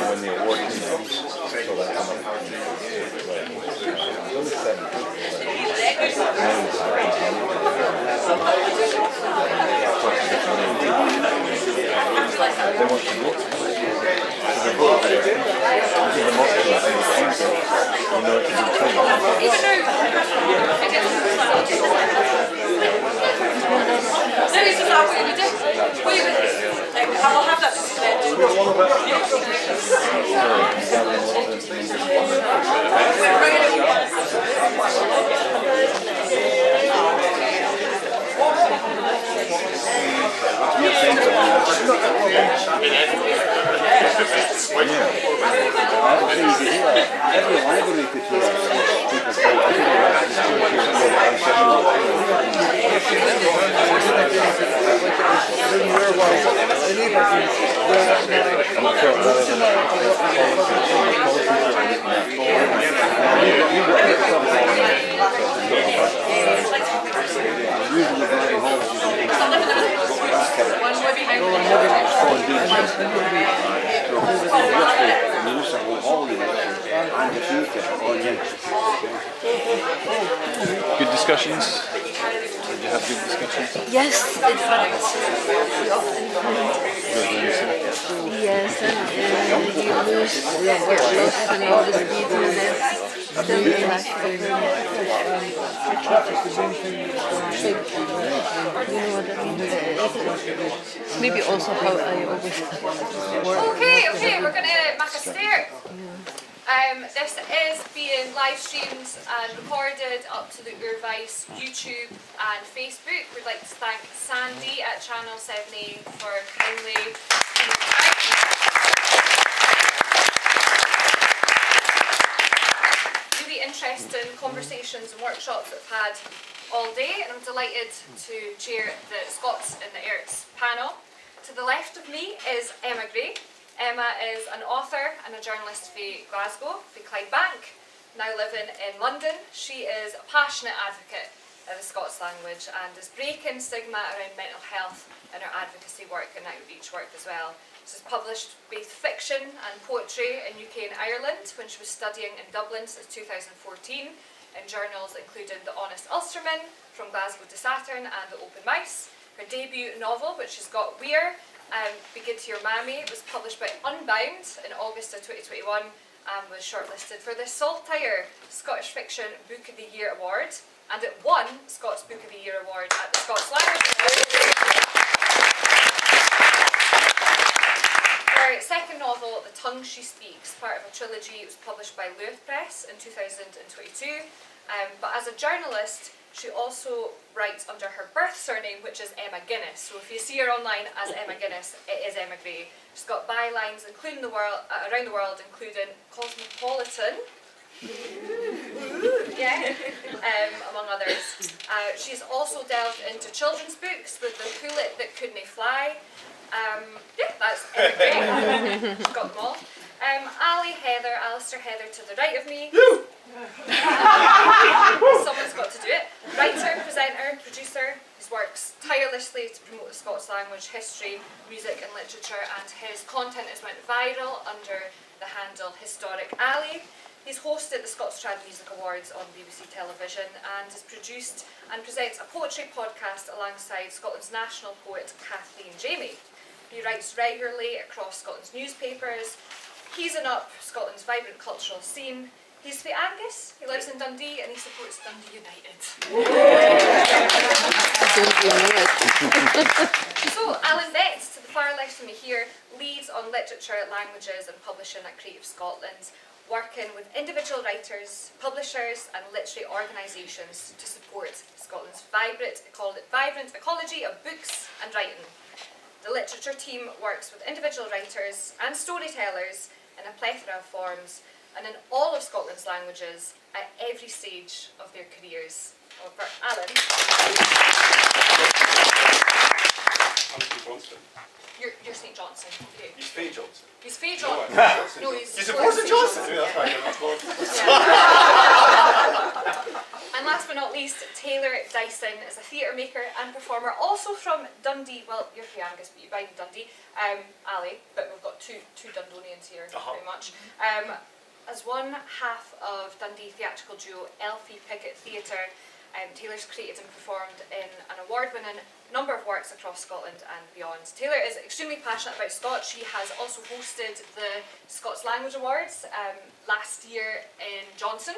when the award came out, so that come up. I will have that instead. Every library could hear Good discussions? Did you have good discussions? Yes, in fact, we often yes, and you get lost in all the details. Still be back you know what I mean? Maybe also how I always work. Okay, we're gonna make a start. This is being live streamed and recorded up to the Oor Vyce YouTube and Facebook. We'd like to thank Sandy at Channel 7A for kindly really interesting conversations and workshops that we've had all day, and I'm delighted to chair the Scots in the Arts panel. To the left of me is Emma Gray. Emma is an author and a journalist for Glasgow, for Clydebank, now living in London. She is a passionate advocate of the Scots language and is breaking stigma around mental health in her advocacy work and outreach work as well. She's published both fiction and poetry in UK and Ireland when she was studying in Dublin since 2014 in journals including The Honest Ulsterman, From Glasgow to Saturn and The Open Mouse. Her debut novel, which she's got Weir, Begin to Your Mammy, was published by Unbound in August of 2021 and was shortlisted for the Saltire Scottish Fiction Book of the Year Award, and it won Scots Book of the Year Award at the Scots Language Award. Her second novel, The Tongue She Speaks, part of a trilogy, was published by Lewis Press in 2022, but as a journalist she also writes under her birth surname, which is Emma Guinness. So if you see her online as Emma Guinness, it is Emma Gray. She's got bylines including around the world, including Cosmopolitan, among others. She's also delved into children's books with The Pullet That Couldn't Fly. That's Emma Gray. She's got them all. Alistair Heather to the right of me. Someone's got to do it. Writer, presenter, producer, his works tirelessly to promote the Scots language, history, music and literature, and his content has went viral under the handle Historic Ali. He's hosted the Scots Trad Music Awards on BBC Television and has produced and presents a poetry podcast alongside Scotland's national poet Kathleen Jamie. He writes regularly across Scotland's newspapers. He's up Scotland's vibrant cultural scene. He's for Angus, he lives in Dundee and he supports Dundee United. So Alan Betts, to the far left of me here, leads on literature, languages and publishing at Creative Scotland, working with individual writers, publishers and literary organisations to support Scotland's vibrant ecology of books and writing. The literature team works with individual writers and storytellers in a plethora of forms and in all of Scotland's languages at every stage of their careers. For Alan. I'm St Johnston. You're St Johnson. Okay. He's Faye Johnson. He's Faye Johnson. No, he's supports St Johnson. Yeah, that's right. And last but not least, Taylor Dyson is a theatre maker and performer, also from Dundee. Well, you're from Angus, but you bide in Dundee. Ali, but we've got two Dundonians here, pretty much. As one half of Dundee theatrical duo Elfie Pickett Theatre, Taylor's created and performed in an award-winning number of works across Scotland and beyond. Taylor is extremely passionate about Scots. She has also hosted the Scots Language Awards last year in Johnson.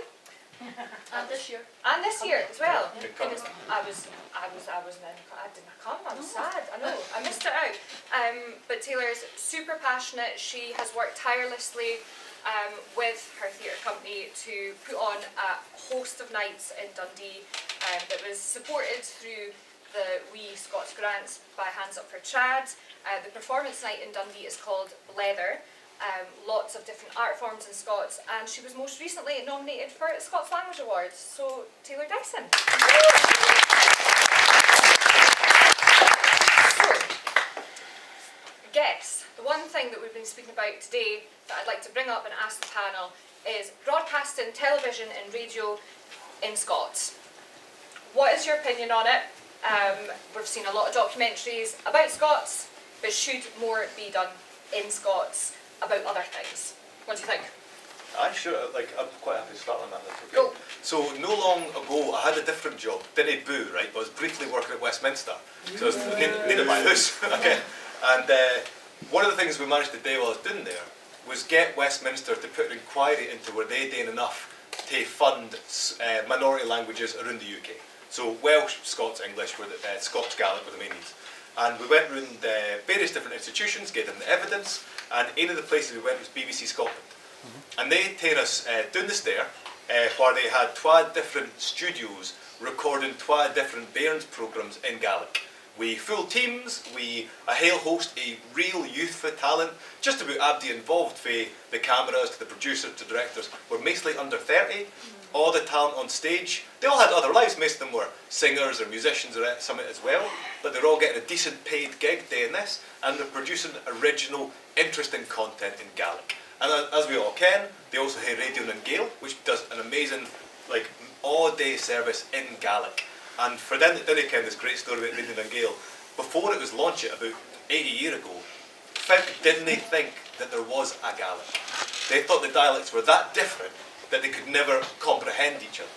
And this year. And this year as well. Didn't come. I didn't come. I was sad. I know. I missed it out. But Taylor is super passionate. She has worked tirelessly with her theatre company to put on a host of nights in Dundee that was supported through the Wee Scots Grants by Hands Up for Chad. The performance night in Dundee is called Leather. Lots of different art forms in Scots, and she was most recently nominated for the Scots Language Awards. So, Taylor Dyson. So, guess, the one thing that we've been speaking about today that I'd like to bring up and ask the panel is broadcasting television and radio in Scots. What is your opinion on it? We've seen a lot of documentaries about Scots, but should more be done in Scots about other things? What do you think? I'm quite happy to start on that. That's okay. Go. So, no long ago, I had a different job. Didn't boo, right? But I was briefly working at Westminster. So I was near my house. Okay. And one of the things we managed to do while I was doing there was get Westminster to put an inquiry into were they doing enough to fund minority languages around the UK. So Welsh, Scots, English, were Scots Gaelic were the main needs. And we went around various different institutions, gave them the evidence, and one of the places we went was BBC Scotland. And they taken us down the stair, where they had 12 different studios recording 12 different bairns programmes in Gaelic. We full teams, we a whole host of real youthful talent, just about everybody involved, from the cameras to the producers to directors, were mostly under 30. All the talent on stage, they all had other lives. Most of them were singers or musicians or something as well, but they're all getting a decent paid gig doing this, and they're producing original, interesting content in Gaelic. And as we all can, they also have Radio and Gael, which does an amazing, all-day service in Gaelic. And for them that didn't ken this great story about Radio and Gael, before it was launched about 80 years ago, folk didn't think that there was a Gaelic. They thought the dialects were that different that they could never comprehend each other.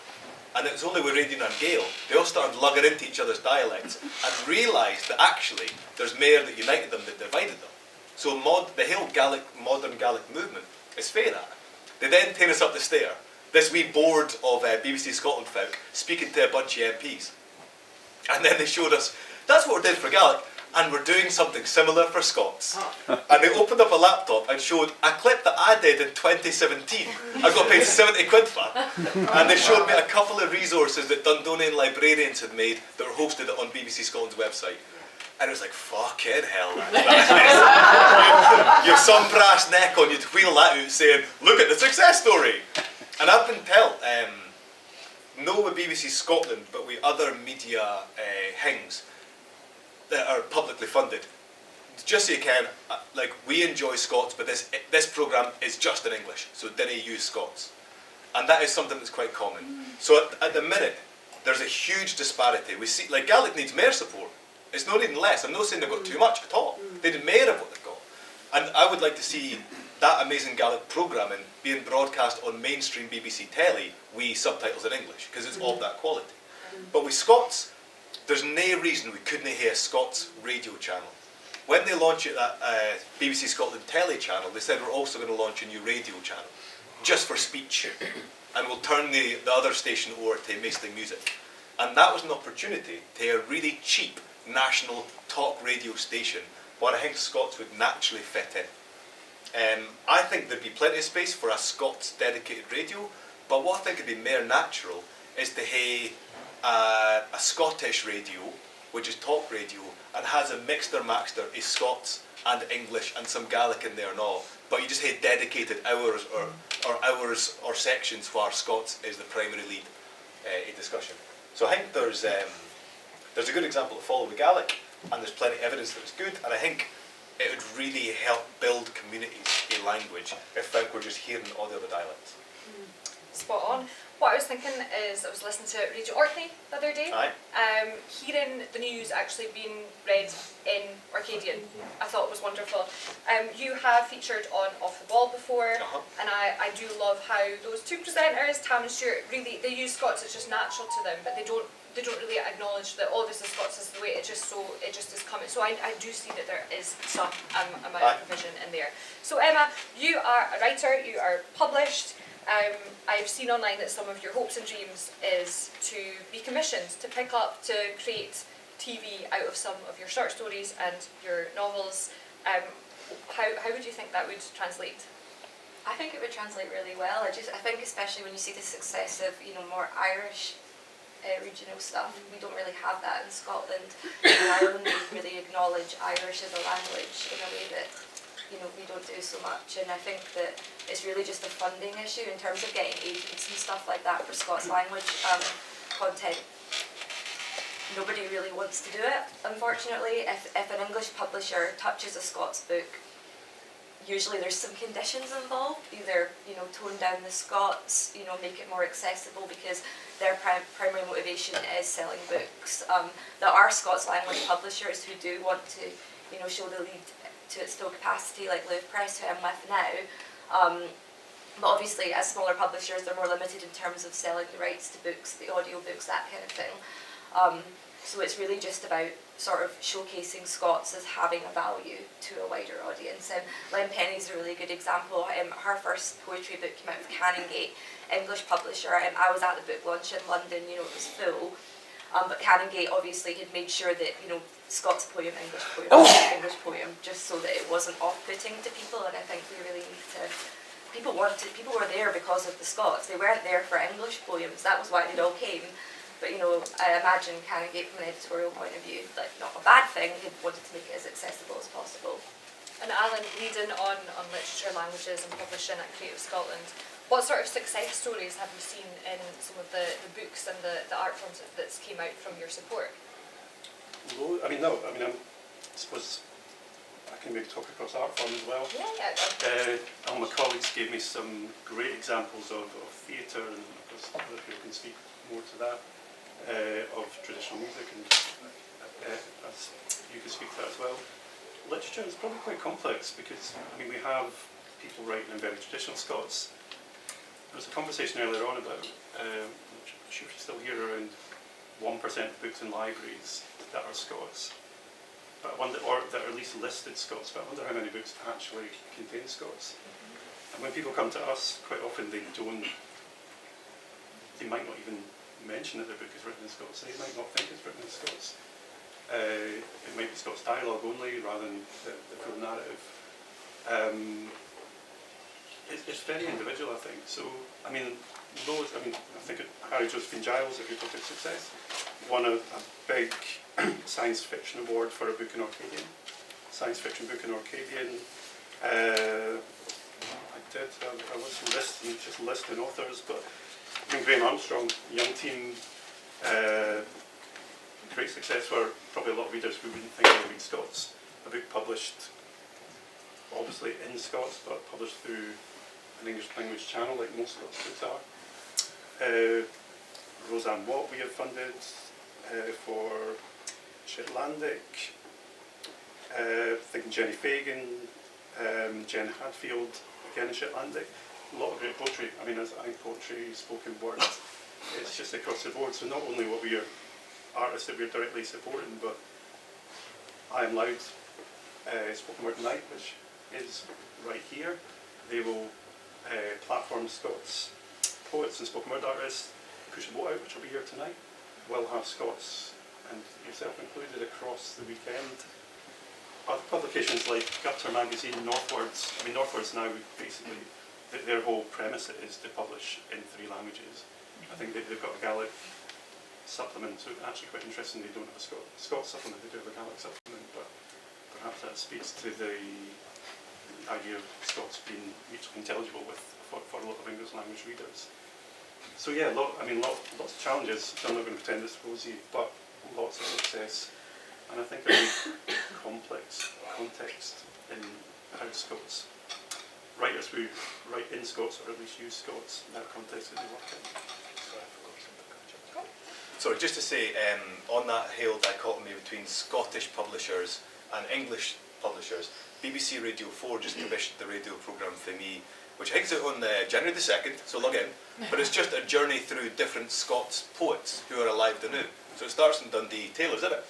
And it was only with Radio and Gael, they all started lugging into each other's dialects and realised that actually there's more that united them than divided them. So the whole modern Gaelic movement is fair that. They then take us up the stair, this wee board of BBC Scotland folk speaking to a bunch of MPs. And then they showed us, that's what we're doing for Gaelic, and we're doing something similar for Scots. And they opened up a laptop and showed a clip that I did in 2017. I got paid 70 quid for. And they showed me a couple of resources that Dundonian librarians had made that were hosted on BBC Scotland's website. And it was like, fucking hell, man. You've some brass neck on you to wheel that out saying, look at the success story. And I've been told, no with BBC Scotland, but with other media things that are publicly funded. Just so you can, we enjoy Scots, but this programme is just in English, so didn't use Scots. And that is something that's quite common. So at the minute, there's a huge disparity. We see, Gaelic needs more support. It's not needing less. I'm not saying they've got too much at all. They need more of what they've got. And I would like to see that amazing Gaelic programming being broadcast on mainstream BBC telly with subtitles in English, because it's of that quality. But with Scots, there's no reason we couldn't hear a Scots radio channel. When they launched that BBC Scotland telly channel, they said we're also going to launch a new radio channel, just for speech. And we'll turn the other station over to mostly music. And that was an opportunity to hear a really cheap national talk radio station, where I think Scots would naturally fit in. I think there'd be plenty of space for a Scots dedicated radio, but what I think would be more natural is to have a Scottish radio, which is talk radio, and has a mixter-maxter of Scots and English and some Gaelic in there and all, but you just have dedicated hours or hours or sections where Scots is the primary lead in discussion. So I think there's a good example to follow with Gaelic, and there's plenty of evidence that it's good, and I think it would really help build communities in language if folk were just hearing all the other dialects. spot on. What I was thinking is, I was listening to Radio Orkney the other day, Aye. hearing the news actually being read in Orcadian, I thought was wonderful. You have featured on Off the Ball before, and I do love how those two presenters, Tam and Stuart, really, they use Scots, it's just natural to them, but they don't really acknowledge that, oh, this is Scots, this is the way, it just is coming. So I do see that there is some amount of provision in there. So Emma, you are a writer, you are published. I've seen online that some of your hopes and dreams is to be commissioned to pick up, to create TV out of some of your short stories and your novels. How would you think that would translate? I think it would translate really well. I think especially when you see the success of more Irish regional stuff, we don't really have that in Scotland. In Ireland, we really acknowledge Irish as a language in a way that we don't do so much, and I think that it's really just a funding issue in terms of getting agents and stuff like that for Scots language content. Nobody really wants to do it, unfortunately. If an English publisher touches a Scots book, usually there's some conditions involved, either tone down the Scots, make it more accessible, because their primary motivation is selling books. There are Scots language publishers who do want to show the lead to its full capacity, like Live Press, who I'm with now. But obviously, as smaller publishers, they're more limited in terms of selling the rights to books, the audio books, that kind of thing. So it's really just about sort of showcasing Scots as having a value to a wider audience. And Len Penny's a really good example. Her first poetry book came out with Canongate, English publisher, and I was at the book launch in London, it was full. But Canongate obviously had made sure that, Scots poem, English poem, English poem, just so that it wasn't off-putting to people, and I think we really need to, people were there because of the Scots, they weren't there for English poems, that was why they all came. But I imagine Canongate from an editorial point of view, like not a bad thing, they wanted to make it as accessible as possible. And Alan, leading on literature, languages and publishing at Creative Scotland, what sort of success stories have you seen in some of the books and the art forms that's came out from your support? I suppose I can maybe talk across art form as well. Yeah. All my colleagues gave me some great examples of theatre, and of course other people can speak more to that, of traditional music, and as you can speak to that as well. Literature is probably quite complex because we have people writing in very traditional Scots. There was a conversation earlier on about, I'm not sure if you're still here, around 1% of books in libraries that are Scots, but I wonder, or that are at least listed Scots, but I wonder how many books actually contain Scots. And when people come to us, quite often they might not even mention that their book is written in Scots, they might not think it's written in Scots. It might be Scots dialogue only rather than the full narrative. It's very individual, I think. So, I think Harry Josephine Giles, if you're talking success, won a big science fiction award for a book in Orcadian, science fiction book in Orcadian. I was just listing authors, but Graham Armstrong, young team, great success for probably a lot of readers who wouldn't think they read Scots. A book published, obviously in Scots, but published through an English language channel like most Scots books are. Roseanne Watt we have funded for Shetlandic. Thinking Jenny Fagan, Jen Hadfield, again in Shetlandic. A lot of great poetry. As poetry, spoken word, it's just across the board. So not only what we are artists that we're directly supporting, but I Am Loud, Spoken Word Night, which is right here. They will platform Scots poets and spoken word artists. Push the Boat Out, which will be here tonight, will have Scots, and yourself included, across the weekend. Other publications like Gutter Magazine, Northwards. Northwards now basically, their whole premise is to publish in 3 languages. I think they've got a Gaelic supplement, so actually quite interesting they don't have a Scots supplement, they do have a Gaelic supplement, but perhaps that speaks to the idea of Scots being mutually intelligible for a lot of English language readers. So yeah, lots of challenges, so I'm not going to pretend it's rosy, but lots of success, and I think a really complex context in how Scots writers who write in Scots or at least use Scots in that context that they work in. Sorry, just to say, on that whole dichotomy between Scottish publishers and English publishers, BBC Radio 4 just commissioned the radio programme for me, which I think is out on January the 2nd, so log in. But it's just a journey through different Scots poets who are alive to now. So it starts in Dundee, Taylor's, isn't it?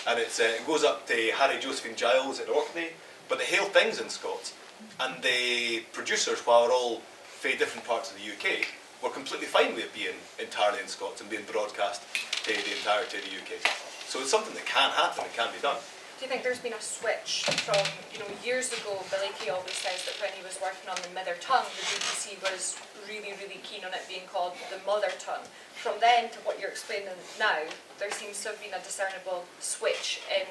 And it goes up to Harry Josephine Giles in Orkney, but the whole thing's in Scots. And the producers, while they're all from different parts of the UK, were completely fine with it being entirely in Scots and being broadcast to the entirety of the UK. So it's something that can happen, it can be done. Do you think there's been a switch from, years ago, Billy Kay always says that when he was working on the mother tongue, the BBC was really, really keen on it being called the mother tongue. From then to what you're explaining now, there seems to have been a discernible switch in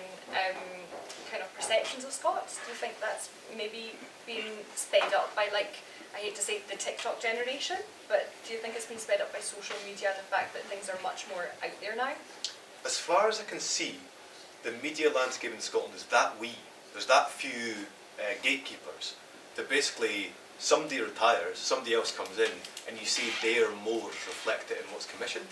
kind of perceptions of Scots. Do you think that's maybe been sped up by, I hate to say the TikTok generation, but do you think it's been sped up by social media and the fact that things are much more out there now? As far as I can see, the media landscape in Scotland is that wee. There's that few gatekeepers that basically somebody retires, somebody else comes in, and you see their modes reflected in what's commissioned.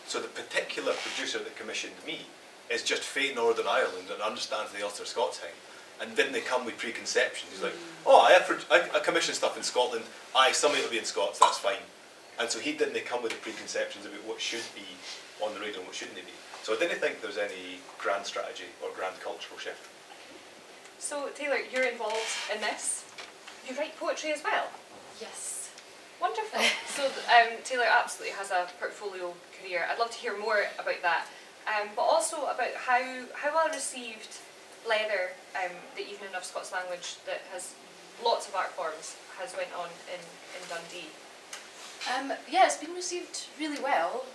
So the particular producer that commissioned me is just fae Northern Ireland and understands the Ulster Scots thing, and didn't they come with preconceptions? He's like, oh, I commission stuff in Scotland, some of it will be in Scots, that's fine. And so he didn't come with the preconceptions about what should be on the radio and what shouldn't they be. So I didn't think there's any grand strategy or grand cultural shift. So Taylor, you're involved in this. You write poetry as well? Yes. Wonderful. So Taylor absolutely has a portfolio career. I'd love to hear more about that, but also about how well received Leather, the Evening of Scots Language that has lots of art forms, has went on in Dundee. Yeah, it's been received really well.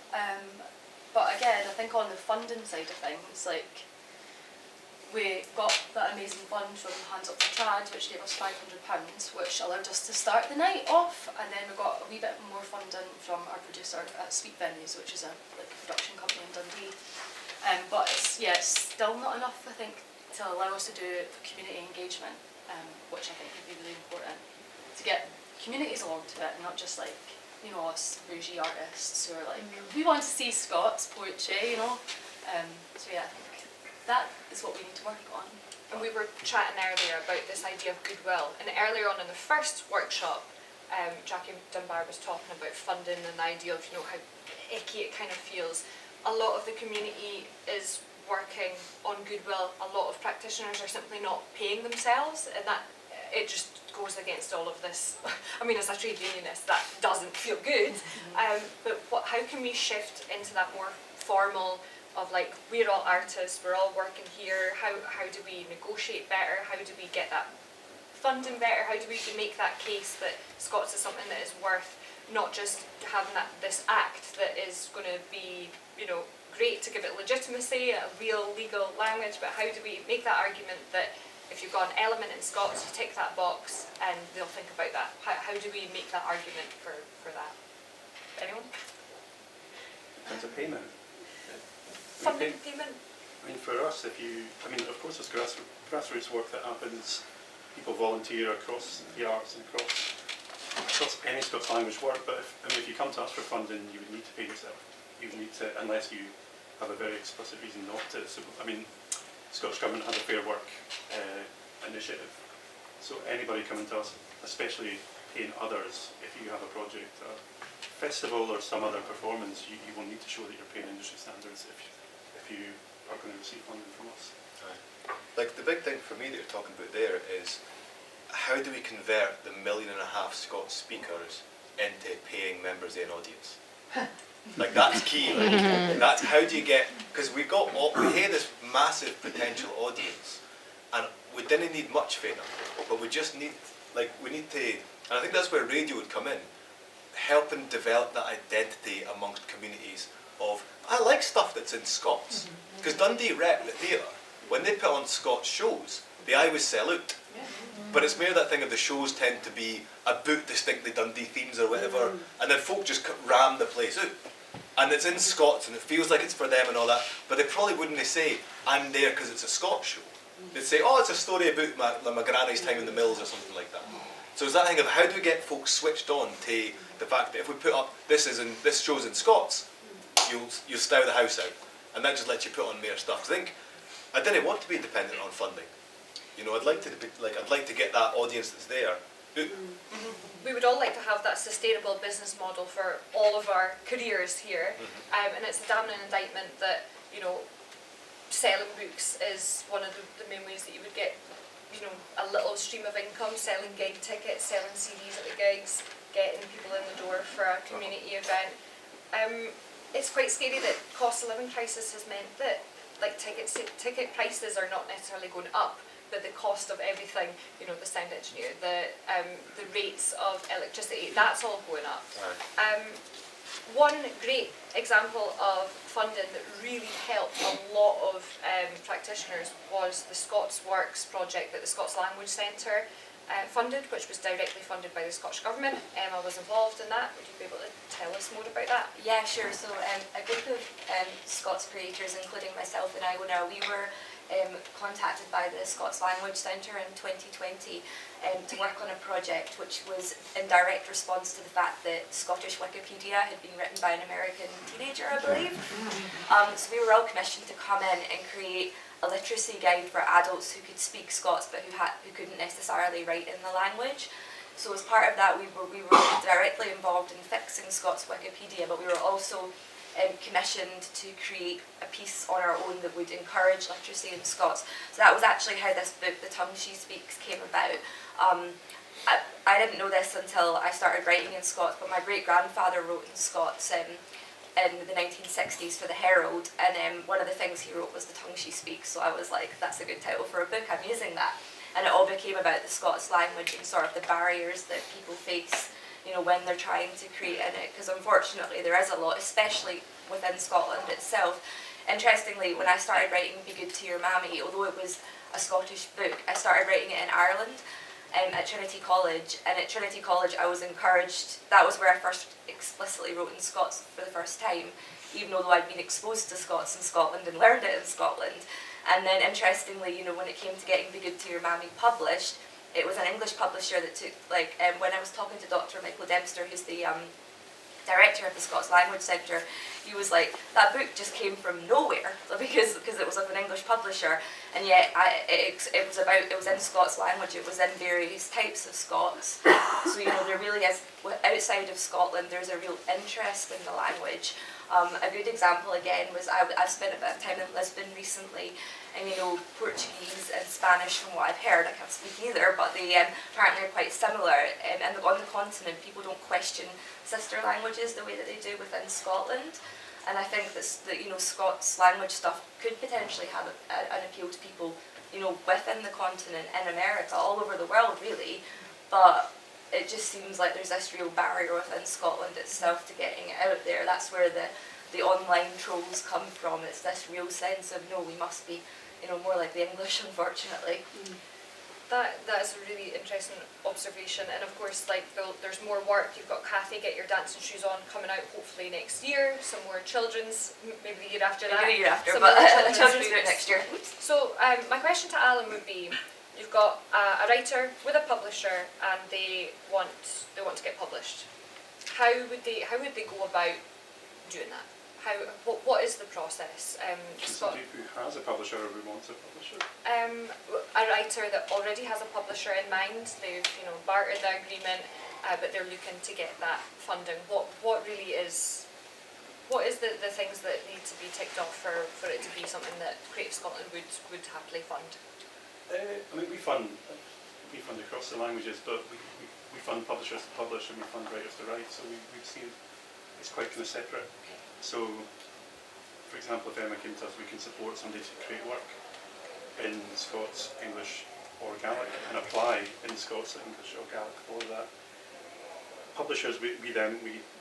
But again, I think on the funding side of things, we got that amazing fund from Hands Up for Trad, which gave us £500, which allowed us to start the night off, and then we got a wee bit more funding from our producer at Sweet Venues, which is a production company in Dundee. But it's still not enough, I think, to allow us to do community engagement, which I think would be really important to get communities along to it, and not just us bougie artists who are we want to see Scots poetry, So yeah, I think that is what we need to work on. And we were chatting earlier about this idea of goodwill, and earlier on in the first workshop, Jackie Dunbar was talking about funding and the idea of how icky it kind of feels. A lot of the community is working on goodwill. A lot of practitioners are simply not paying themselves, and that it just goes against all of this. I mean, as a trade unionist, that doesn't feel good. But how can we shift into that more formal of we're all artists, we're all working here. How do we negotiate better? How do we get that funding better? How do we make that case that Scots is something that is worth not just having this act that is going to be great to give it legitimacy, a real legal language, but how do we make that argument that if you've got an element in Scots, you tick that box and they'll think about that. How do we make that argument for that? Anyone? Depends on payment. Funding, payment? For us, of course there's grassroots work that happens. People volunteer across the arts and across any Scots language work, but if you come to us for funding, you would need to pay yourself. You would need to, unless you have a very explicit reason not to. So, Scottish Government has a Fair Work initiative. So anybody coming to us, especially paying others, if you have a project, a festival or some other performance, you will need to show that you're paying industry standards if you are going to receive funding from us. The big thing for me that you're talking about there is how do we convert the 1.5 million Scots speakers into paying members of an audience? That's key. That's how do you get, because we had this massive potential audience, and we didn't need much for them, but we just need, we need to, and I think that's where radio would come in, helping develop that identity amongst communities of, I like stuff that's in Scots, because Dundee Rep, the theatre, when they put on Scots shows, they always sell out. But it's more that thing of the shows tend to be about distinctly Dundee themes or whatever, and then folk just ram the place out. And it's in Scots and it feels like it's for them and all that, but they probably wouldn't say, I'm there because it's a Scots show. They'd say, oh, it's a story about my granny's time in the mills or something like that. So it's that thing of how do we get folks switched on to the fact that if we put up this show's in Scots, you'll stow the house out, and that just lets you put on more stuff. 'Cause I think I didn't want to be dependent on funding. You know, I'd like to get that audience that's there. We would all like to have that sustainable business model for all of our careers here, and it's a damning indictment that, you know, selling books is one of the main ways that you would get, you know, a little stream of income, selling gig tickets, selling CDs at the gigs, getting people in the door for a community event. It's quite scary that cost of living crisis has meant that like ticket prices are not necessarily going up, but the cost of everything, you know, the sound engineer, the rates of electricity, that's all going up. One great example of funding that really helped a lot of practitioners was the Scots Works project that the Scots Language Centre funded, which was directly funded by the Scottish Government. Emma was involved in that. Would you be able to tell us more about that? Yeah, sure. So a group of Scots creators, including myself and Iona, we were contacted by the Scots Language Centre in 2020 to work on a project which was in direct response to the fact that Scottish Wikipedia had been written by an American teenager, I believe. So we were all commissioned to come in and create a literacy guide for adults who could speak Scots but who couldn't necessarily write in the language. So as part of that, we were directly involved in fixing Scots Wikipedia, but we were also commissioned to create a piece on our own that would encourage literacy in Scots. So that was actually how this book, The Tongue She Speaks, came about. I didn't know this until I started writing in Scots, but my great-grandfather wrote in Scots in the 1960s for the Herald, and one of the things he wrote was The Tongue She Speaks, so I was like, that's a good title for a book, I'm using that. And it all became about the Scots language and sort of the barriers that people face, you know, when they're trying to create in it, because unfortunately there is a lot, especially within Scotland itself. Interestingly, when I started writing Be Good to Your Mammy, although it was a Scottish book, I started writing it in Ireland at Trinity College, and at Trinity College I was encouraged, that was where I first explicitly wrote in Scots for the first time, even though I'd been exposed to Scots in Scotland and learned it in Scotland. And then interestingly, you know, when it came to getting Be Good to Your Mammy published, it was an English publisher that took, like, when I was talking to Dr. Michael Dempster, who's the director of the Scots Language Centre, he was like, that book just came from nowhere because it was of an English publisher, and yet it was in Scots language, it was in various types of Scots. So, you know, there really is, outside of Scotland, there's a real interest in the language. A good example again was I've spent a bit of time in Lisbon recently, and you know, Portuguese and Spanish, from what I've heard, I can't speak either, but they apparently are quite similar. And on the continent, people don't question sister languages the way that they do within Scotland. And I think that you know, Scots language stuff could potentially have an appeal to people, you know, within the continent, in America, all over the world really. But it just seems like there's this real barrier within Scotland itself to getting it out there. That's where the online trolls come from. It's this real sense of, no, we must be, you know, more like the English, unfortunately. That is a really interesting observation, and of course, like there's more work. You've got Cathy, Get Your Dancing Shoes On, coming out hopefully next year. Some more children's, maybe the year after that. Maybe the year after, some but more children's book books. next year. So my question to Alan would be, you've got a writer with a publisher, and they want to get published. How would they go about doing that? What is the process? Somebody who has a publisher or who wants a publisher? A writer that already has a publisher in mind. They've bartered the agreement, but they're looking to get that funding. What really is? What is the things that need to be ticked off for it to be something that Creative Scotland would happily fund? I mean, we fund across the languages, but we fund publishers to publish and we fund writers to write. So we've seen it's quite kind of separate. So, for example, if Emma came to us, we can support somebody to create work in Scots, English or Gaelic and apply in Scots, English or Gaelic, all of that. Publishers, we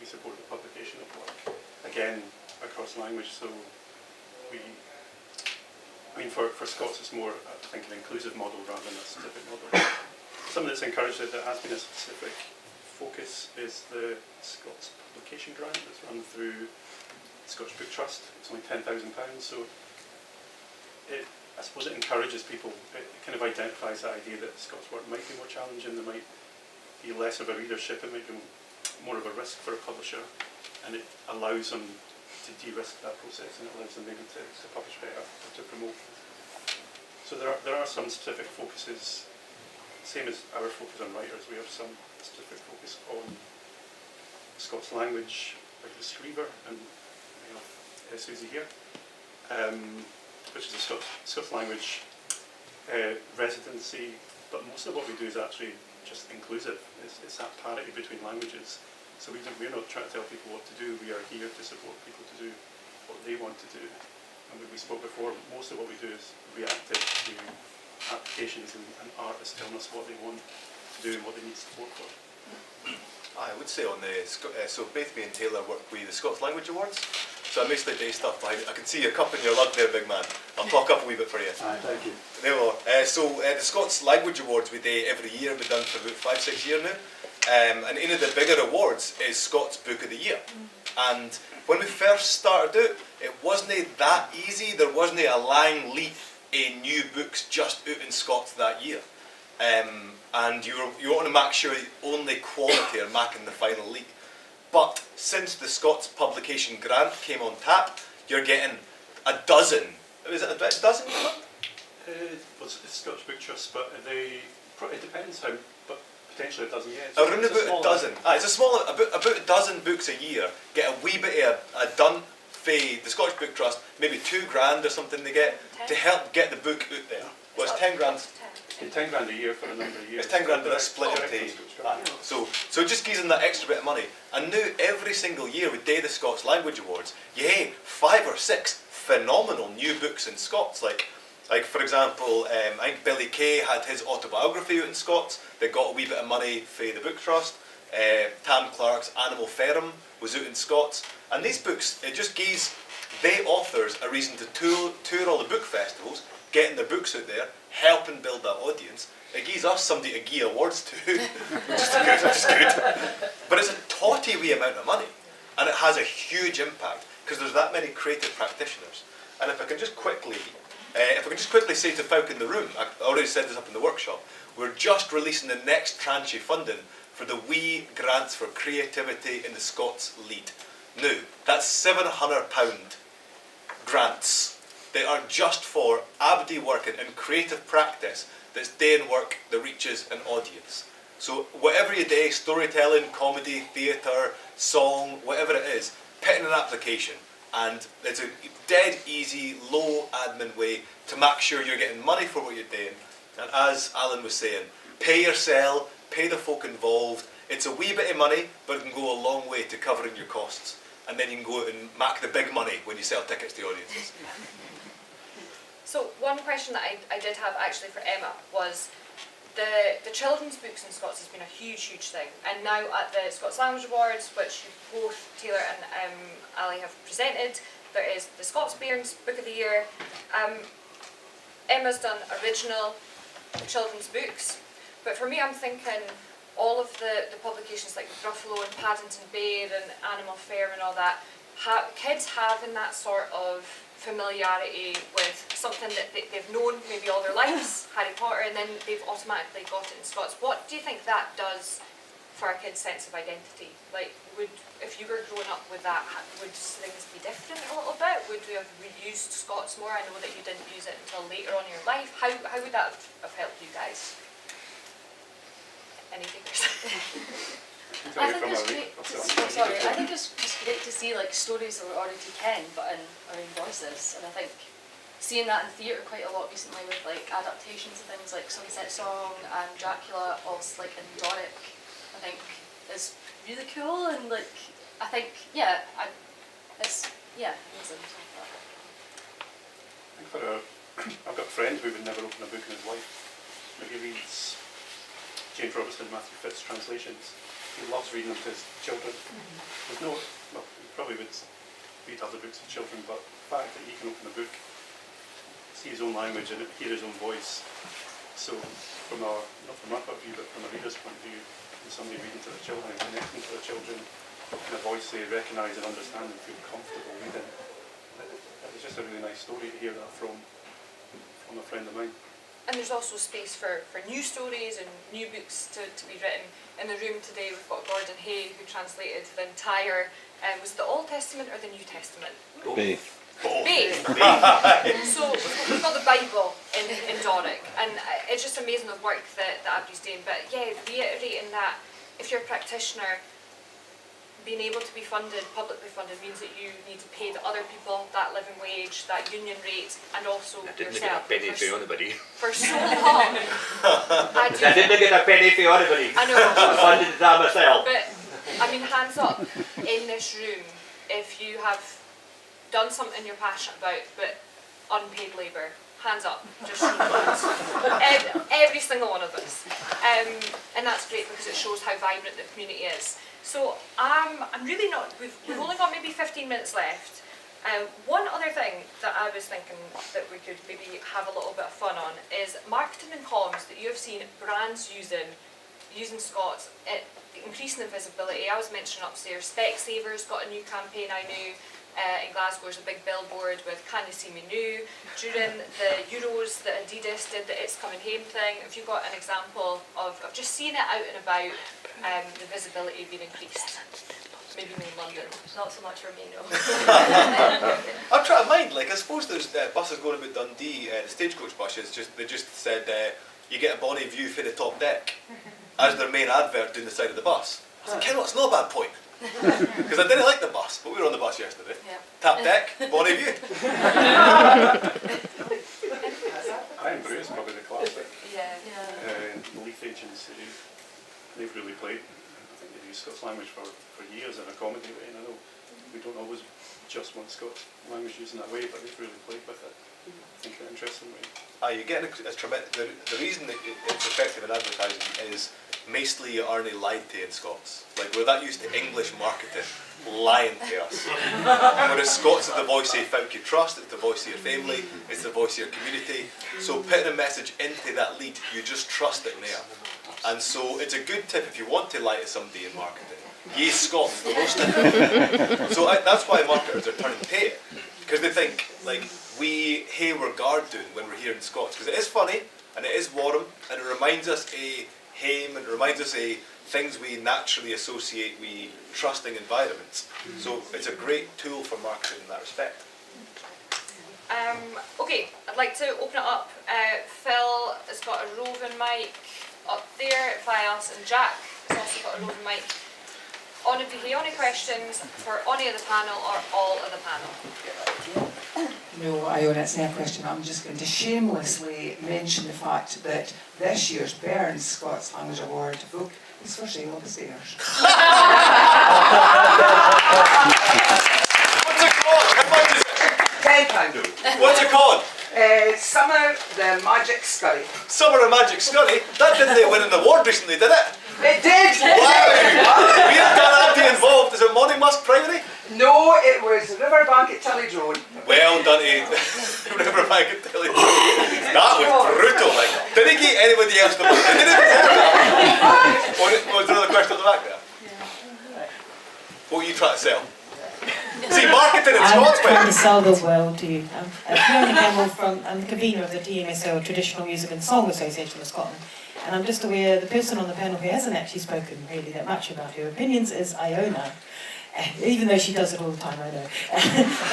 support the publication of work, again, across language. So for Scots it's more, I think, an inclusive model rather than a specific model. Something that's encouraged that has been a specific focus is the Scots Publication Grant that's run through Scottish Book Trust. It's only £10,000, so I suppose it encourages people. It kind of identifies that idea that Scots work might be more challenging. They might be less of a readership, it might be more of a risk for a publisher, and it allows them to de-risk that process, and it allows them maybe to publish better or to promote. So there are some specific focuses, same as our focus on writers. We have some specific focus on Scots language, like the Screever, and we have Susie here, which is a Scots language residency, but most of what we do is actually just inclusive. It's that parity between languages. So we're not trying to tell people what to do, we are here to support people to do what they want to do. And we spoke before, most of what we do is reactive to applications and artists telling us what they want to do and what they need support for. I would say on the, so both me and Taylor work with the Scots Language Awards. So I mostly do stuff behind it. I can see your cup in your lug there, big man. I'll talk up a wee bit for you. Thank you. There we are. The Scots Language Awards we do every year. We've done for about 5-6 years now. And one of the bigger awards is Scots Book of the Year. And when we first started out, it wasn't that easy. There wasn't a long leaf in new books just out in Scots that year. And you want to make sure only quality are making the final league. But since the Scots Publication Grant came on tap, you're getting a dozen. Is it a dozen? Well, it's Scottish Book Trust, but it depends how, but potentially a dozen, yeah. Around about a dozen. It's a small, about a dozen books a year get a wee bit of a done for the Scottish Book Trust, maybe $2,000 or something they get to help get the book out there. Well, it's 10 grand. It's 10 grand a year for a number of years. It's 10 grand but that's split into. So it just gives them that extra bit of money. And now every single year we do the Scots Language Awards, you have 5 or 6 phenomenal new books in Scots. Like for example, I think Billy Kay had his autobiography out in Scots that got a wee bit of money for the Book Trust. Tam Clark's Animal Ferrum was out in Scots. And these books, it just gives they authors a reason to tour all the book festivals, getting their books out there, helping build that audience. It gives us somebody to give awards to, which is good. But it's a totty wee amount of money, and it has a huge impact because there's that many creative practitioners. And if I can just quickly say to folk in the room, I already said this up in the workshop, we're just releasing the next tranche of funding for the wee grants for creativity in the Scots Lead. Now, that's £700 grants. They are just for abdy working in creative practice that's doing work that reaches an audience. So whatever you do, storytelling, comedy, theatre, song, whatever it is, put in an application, and it's a dead easy, low admin way to make sure you're getting money for what you're doing. And as Alan was saying, pay yourself, pay the folk involved. It's a wee bit of money, but it can go a long way to covering your costs. And then you can go out and make the big money when you sell tickets to audiences. So one question that I did have actually for Emma was the children's books in Scots has been a huge thing, and now at the Scots Language Awards, which both Taylor and Ali have presented, there is the Scots Bairns Book of the Year. Emma's done original children's books, but for me I'm thinking all of the publications like Gruffalo and Paddington Bear and Animal Farm and all that, kids having that sort of familiarity with something that they've known maybe all their lives, Harry Potter, and then they've automatically got it in Scots. What do you think that does for a kid's sense of identity? Like, if you were growing up with that, would things be different a little bit? Would we have used Scots more? I know that you didn't use it until later on in your life. How would that have helped you guys? Any takers? I think it's great. I think it's great to see like stories that we already ken, but in our own voices. And I think seeing that in theatre quite a lot recently with like adaptations of things like Sunset Song and Dracula, also like in Doric, I think is really cool. And like I think it's amazing. I think I've got a friend who would never open a book in his life, but he reads James Robertson, Matthew Fitz translations. He loves reading them to his children. There's no, well, he probably would read other books to children, but the fact that he can open a book, see his own language and hear his own voice. So not from our point of view, but from a reader's point of view, and somebody reading to the children and connecting to the children in a voice they recognise and understand and feel comfortable reading. It was just a really nice story to hear that from a friend of mine. and there's also space for new stories and new books to be written. In the room today we've got Gordon Hay, who translated the entire, was it the Old Testament or the New Testament? Bay. Faith. So we've got the Bible in Doric, and it's just amazing the work that Abby's doing. But yeah, reiterating that if you're a practitioner, being able to be funded, publicly funded, means that you need to pay the other people that living wage, that union rate, and also I didn't yourself. get a penny for anybody. For so long. I didn't get a penny for anybody. I know. I funded that myself. But, I mean, hands up in this room if you have done something you're passionate about, but unpaid labour. Hands up. Just every single one of us. And that's great because it shows how vibrant the community is. So I'm really not, we've only got maybe 15 minutes left. One other thing that I was thinking that we could maybe have a little bit of fun on is marketing and comms that you have seen brands using Scots, increasing the visibility. I was mentioning upstairs, Specsavers got a new campaign I knew. In Glasgow there's a big billboard with Can You See Me New. During the Euros that Adidas did the It's Coming Home thing, have you got an example of just seeing it out and about, the visibility being increased? Maybe in London. Not so much for me, no. I'm trying to mind, like I suppose there's buses going about Dundee, the stagecoach buses, they just said you get a bonny view for the top deck as their main advert down the side of the bus. I was like, Ken, what's no bad point? Because I didn't like the bus, but we were on the bus yesterday. Yeah. Tap deck, bonny view. I Embrace is probably the classic. Yeah. Leaf Agency, they've really played. I think they've used Scots language for years in a comedy way, and I know we don't always just want Scots language used in that way, but they've really played with it. I think in an interesting way. You're getting a tremendous. The reason that it's effective in advertising is mostly you aren't lied to in Scots. Like we're that used to English marketing lying to us. Whereas Scots is the voice of folk you trust, it's the voice of your family, it's the voice of your community. So putting a message into that lead, you just trust it there. And so it's a good tip if you want to lie to somebody in marketing. Ye Scots, the roast it. So that's why marketers are turning to it. Because they think, like, we hae we're guard doing when we're here in Scots. Because it is funny, and it is warm, and it reminds us of home, and it reminds us of things we naturally associate with trusting environments. So it's a great tool for marketing in that respect. Okay, I'd like to open it up. Phil has got a roving mic up there, Files, and Jack has also got a roving mic. On if you have any questions for any of the panel or all of the panel? No, Iona, it's not a question. I'm just going to shamelessly mention the fact that this year's Burns Scots Language Award book is for sale upstairs. What's it called? How much is it? £10. What's it called? Summer the Magic Scurry. Summer of Magic Scurry? That didn't they win an award recently, did it? It did! Wow! We had done Abby involved. Is it Moneymusk Priory? No, it was Riverbank at Tillydrone. Well done, Riverbank at Tillydrone. That was brutal, like. Did he get anybody else the book? They didn't deserve that. Was there another question at the back there? What were you trying to sell? See, marketing in Scots, I'm trying to sell the world to you. I'm Fiona Hamill I'm the convener of the TMSO, Traditional Music and Song Association of Scotland. And I'm just aware the person on the panel who hasn't actually spoken really that much about her opinions is Iona. Even though she does it all the time, I know.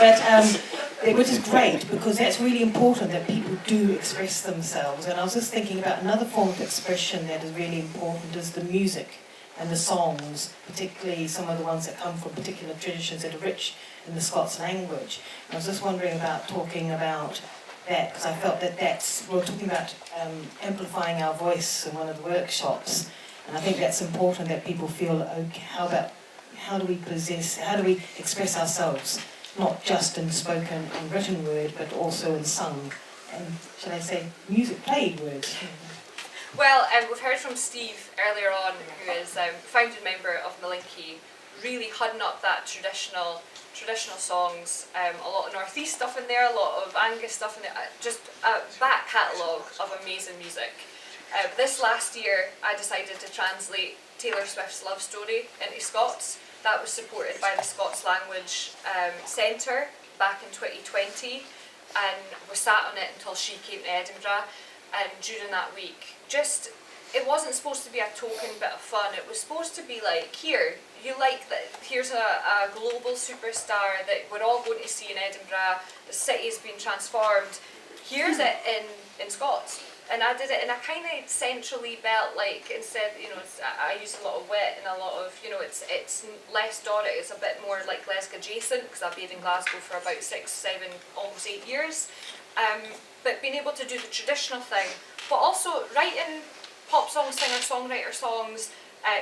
But which is great, because that's really important that people do express themselves. And I was just thinking about another form of expression that is really important is the music and the songs, particularly some of the ones that come from particular traditions that are rich in the Scots language. I was just wondering about talking about that, because I felt that we were talking about amplifying our voice in one of the workshops, and I think that's important that people feel, okay, how do we express ourselves, not just in spoken and written word, but also in sung, and shall I say, music played words. Well, we've heard from Steve earlier on, who is founding member of Malinky, really hudding up that traditional songs, a lot of North East stuff in there, a lot of Angus stuff in there, just a back catalogue of amazing music. This last year I decided to translate Taylor Swift's Love Story into Scots. That was supported by the Scots Language Centre back in 2020, and we sat on it until she came to Edinburgh. during that week. Just, it wasn't supposed to be a token bit of fun. It was supposed to be like, here, you like that, here's a global superstar that we're all going to see in Edinburgh, the city's been transformed, here's it in Scots. And I did it in a kind of centrally belt, like, instead, you know, I use a lot of wit and a lot of, you know, it's less Doric, it's a bit more like Glasgow adjacent, because I've been in Glasgow for about 6, 7, almost 8 years. But being able to do the traditional thing, but also writing pop songs, singer-songwriter songs,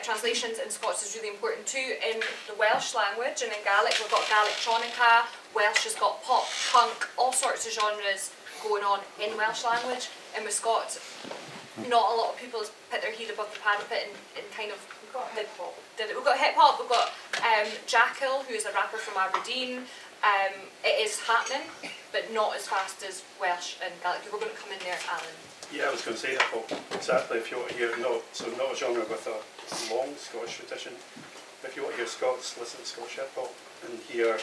translations in Scots is really important too. In the Welsh language and in Gaelic, we've got Gaelic tronica, Welsh has got pop, punk, all sorts of genres going on in Welsh language. And with Scots, not a lot of people put their head above the parapet and kind of... We've got hip hop. We've got hip hop, we've got Jackal, who is a rapper from Aberdeen. It is happening, but not as fast as Welsh and Gaelic. We're going to come in there, Alan. Yeah, I was going to say hip hop, exactly. If you want to hear, not a genre with a long Scottish tradition, but if you want to hear Scots, listen to Scottish hip hop and hear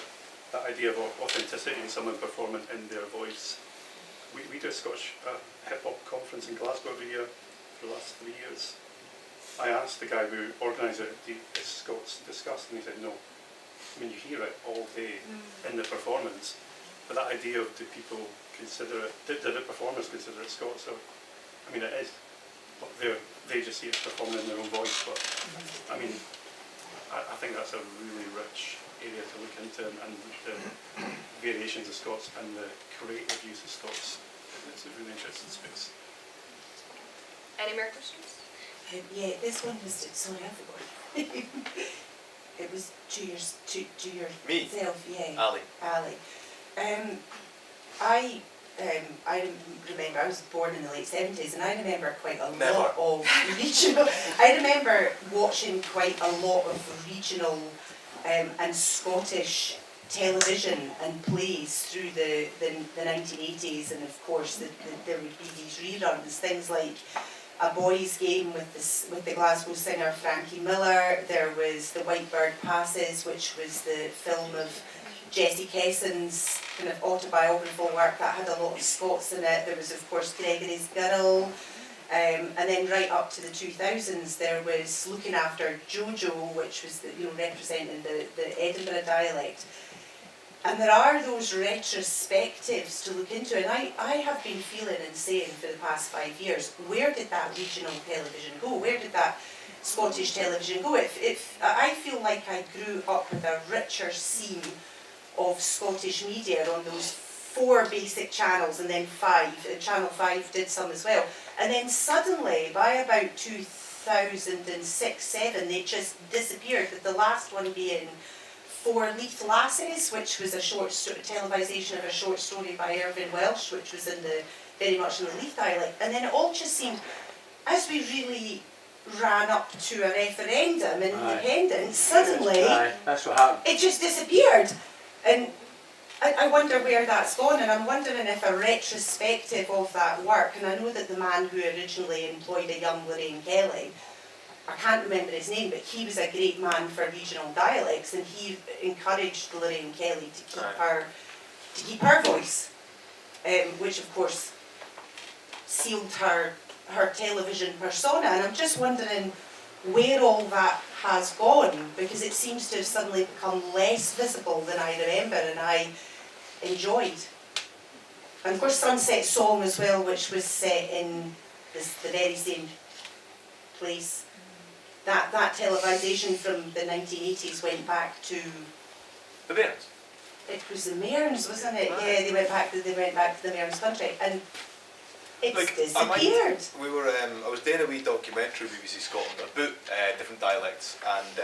that idea of authenticity in someone performing in their voice. We do a Scottish hip hop conference in Glasgow every year for the last 3 years. I asked the guy who organised it, is Scots discussed? And he said no. I mean, you hear it all day in the performance, but that idea of do people consider it, did the performers consider it Scots? So, I mean, it is. But they just see it performed in their own voice. But I mean, I think that's a really rich area to look into, and the variations of Scots and the creative use of Scots. It's a really interesting space. Any more questions? Yeah, this one was, sorry, I forgot. It was to yourself, yeah. Ali. I remember, I was born in the late 70s, and I remember quite a lot of regional, I remember watching quite a lot of regional and Scottish television and plays through the 1980s, and of course there would be these reruns, things like A Boy's Game with the Glasgow singer Frankie Miller. There was The White Bird Passes, which was the film of Jessie Kesson's kind of autobiographical work that had a lot of Scots in it. There was of course Gregory's Girl, and then right up to the 2000s there was Looking After Jojo, which was representing the Edinburgh dialect. And there are those retrospectives to look into, and I have been feeling and saying for the past 5 years, where did that regional television go? Where did that Scottish television go? If I feel like I grew up with a richer seam of Scottish media on those 4 basic channels, and then 5, and Channel 5 did some as well. And then suddenly, by about 2006-07, they just disappeared, with the last one being Four Leith Lasses, which was a short televisation of a short story by Irvine Welsh, which was very much in the Leith dialect. And then it all just seemed, as we really ran up to a referendum in independence, suddenly that's what happened. It just disappeared. And I wonder where that's gone, and I'm wondering if a retrospective of that work, and I know that the man who originally employed a young Lorraine Kelly, I can't remember his name, but he was a great man for regional dialects, and he encouraged Lorraine Kelly to keep her voice, which of course sealed her television persona. And I'm just wondering where all that has gone, because it seems to have suddenly become less visible than I remember, and I enjoyed. And of course Sunset Song as well, which was set in the very same place. That televisation from the 1980s went back to The Bairns. It was the Mearns, wasn't it? Yeah, they went back to the Mearns country, and it's disappeared. I was doing a wee documentary with BBC Scotland about different dialects, and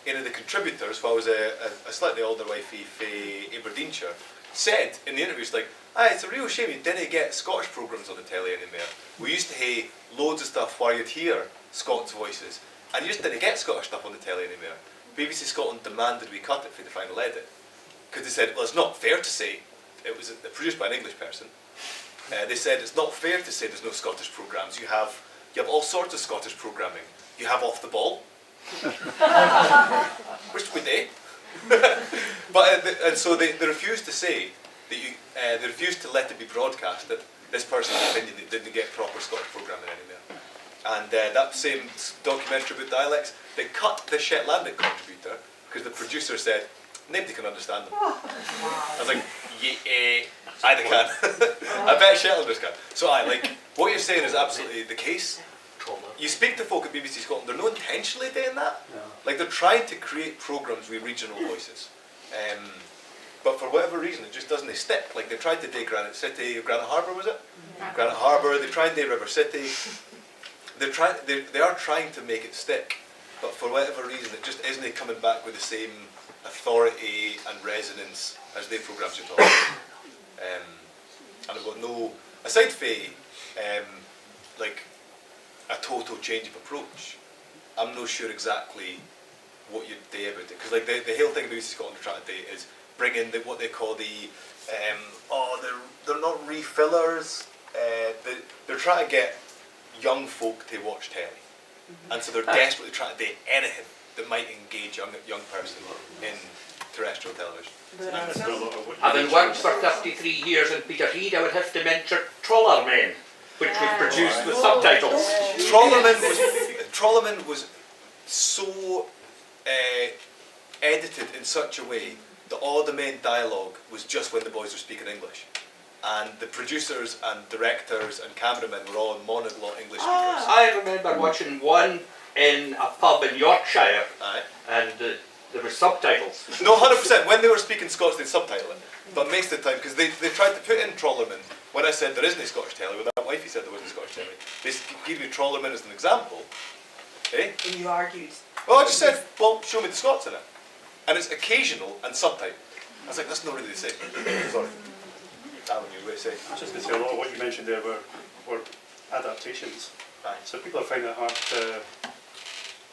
one of the contributors, who was a slightly older wifey from Aberdeenshire, said in the interview, it's a real shame you didn't get Scottish programmes on the telly anymore. We used to have loads of stuff where you'd hear Scots voices, and you just didn't get Scottish stuff on the telly anymore. BBC Scotland demanded we cut it for the final edit, because they said, well, it's not fair to say, it was produced by an English person, they said it's not fair to say there's no Scottish programmes. You have all sorts of Scottish programming. You have Off the Ball, which we do. And so they refused to say that they refused to let it be broadcasted, this person's opinion that didn't get proper Scottish programming anywhere. And that same documentary about dialects, they cut the Shetlandic contributor because the producer said, nobody can understand them. I was like, yeah, I can. I bet Shetlanders can. So what you're saying is absolutely the case. You speak to folk at BBC Scotland, they're not intentionally doing that. No. Like they're trying to create programmes with regional voices. But for whatever reason, it just doesn't stick. Like they tried to do Granite City, Granite Harbour was it? Yeah. Granite Harbour, they tried to do River City. They are trying to make it stick, but for whatever reason, it just isn't coming back with the same authority and resonance as their programmes are talking about. And I've got no, aside from like a total change of approach, I'm not sure exactly what you'd do about it. Because like the whole thing BBC Scotland are trying to do is bring in what they call they're not refillers, they're trying to get young folk to watch telly. And so they're desperately trying to do anything that might engage young person in terrestrial television. Having worked for 33 years in Peterhead, I would have to mention Trollermen, which was produced with subtitles. Trollermen was so edited in such a way that all the main dialogue was just when the boys were speaking English. And the producers and directors and cameramen were all monoglot English speakers. I remember watching one in a pub in Yorkshire, and there were subtitles. No, 100%. When they were speaking Scots, they'd subtitle it. But most of the time, because they tried to put in Trollermen, when I said there isn't a Scottish telly, when that wifey said there wasn't a Scottish telly, they gave me Trollermen as an example. Eh? And you argued. Well, I just said, well, show me the Scots in it. And it's occasional and subtitled. I was like, that's not really the same. Sorry. Alan, you were going to say? I was just going to say, a lot of what you mentioned there were adaptations. Aye. So people are finding it hard to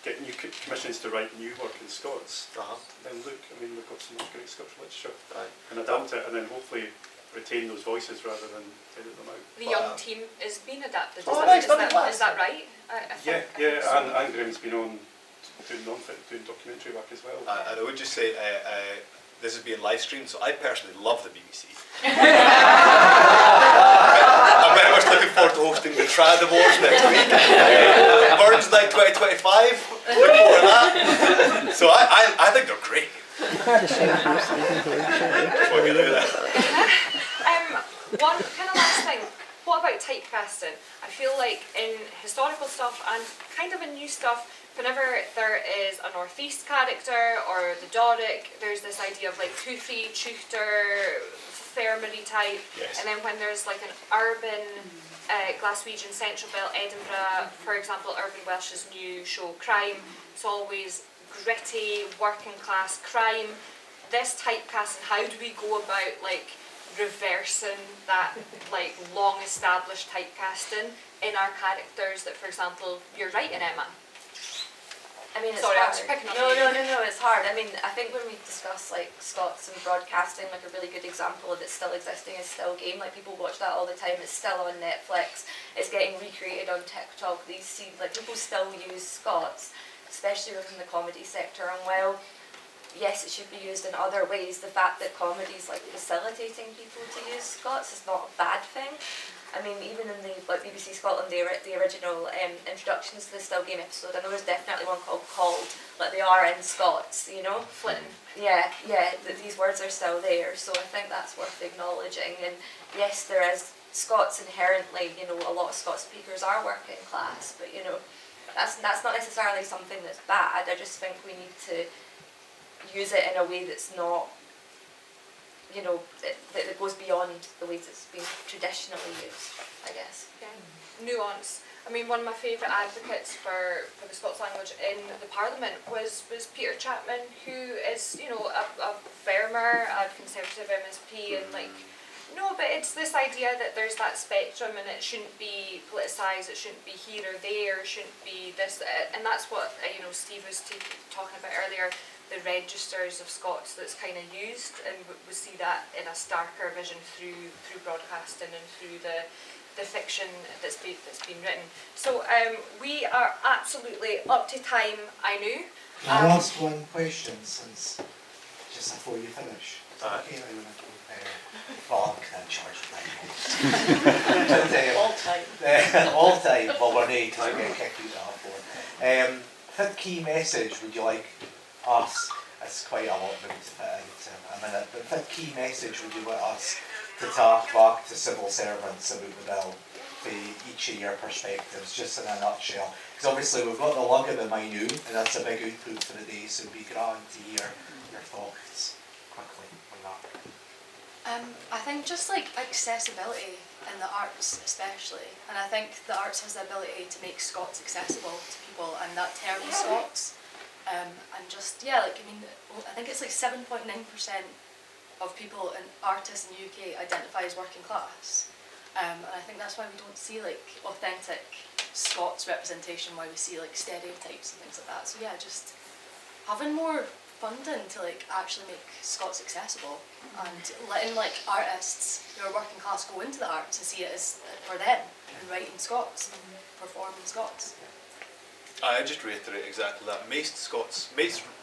get new commissions to write new work in Scots. Then look, I mean, we've got some great Scottish literature. And adapt it and then hopefully retain those voices rather than edit them out. The Young Team is being adapted, is that right? I think, And Graham's been on doing documentary work as well. And I would just say, this is being live streamed, so I personally love the BBC. I'm very much looking forward to hosting the Trad Awards next week. Burns Night 2025, looking forward to that. So I think they're great. One kind of last thing, what about typecasting? I feel like in historical stuff and kind of in new stuff, whenever there is a northeast character or the Doric, there's this idea of like toothy, tutor, Thermary type, yes. And then when there's like an urban Glaswegian, Central Belt, Edinburgh, for example, Irvine Welsh's new show Crime, it's always gritty, working class crime. This typecasting, how do we go about like reversing that like long established typecasting in our characters that, for example, you're writing, Emma? I mean, it's Sorry, hard. I was picking up No, on you. no, it's hard. I mean, I think when we discuss like Scots and broadcasting, like a really good example of it still existing is Still Game. Like people watch that all the time. It's still on Netflix. It's getting recreated on TikTok. These scenes, like people still use Scots, especially within the comedy sector. And while yes, it should be used in other ways, the fact that comedy is like facilitating people to use Scots is not a bad thing. I mean, even in the like BBC Scotland, the original introductions to the Still Game episode, I know there's definitely one called, like they are in Scots, you know? Flitting. Yeah, that these words are still there, so I think that's worth acknowledging. And yes, there is Scots inherently, you know, a lot of Scots speakers are working class, but you know, that's not necessarily something that's bad. I just think we need to use it in a way that's not, you know, that goes beyond the ways it's been traditionally used, I guess. Yeah. Nuance. I mean, one of my favourite advocates for the Scots language in the Parliament was Peter Chapman, who is, you know, a farmer, a Conservative MSP, and like, no, but it's this idea that there's that spectrum and it shouldn't be politicised, it shouldn't be here or there, it shouldn't be this, and that's what, you know, Steve was talking about earlier, the registers of Scots that's kind of used, and we see that in a starker vision through broadcasting and through the fiction that's been written. So we are absolutely up to time, I knew. I'll ask one question since just before you finish. Okay, well, I'm in charge of that. All time. All time, well, we're not, because we're getting kicked out of that one. What key message would you like us, it's quite a lot of them to fit into a minute, but what key message would you want us to talk back to civil servants about the bill for each of your perspectives, just in a nutshell? Because obviously we've got the lug of the minute, and that's a big output for the day, so it'd be grand to hear your thoughts quickly on that. I think just like accessibility in the arts especially, and I think the arts has the ability to make Scots accessible to people, and that term Scots, and just, yeah, like, I mean, I think it's like 7.9% of people and artists in the UK identify as working class, and I think that's why we don't see like authentic Scots representation, why we see like stereotypes and things like that. So yeah, just having more funding to like actually make Scots accessible, and letting like artists who are working class go into the arts and see it as for them, and write in Scots and perform in Scots. I just reiterate exactly that. Most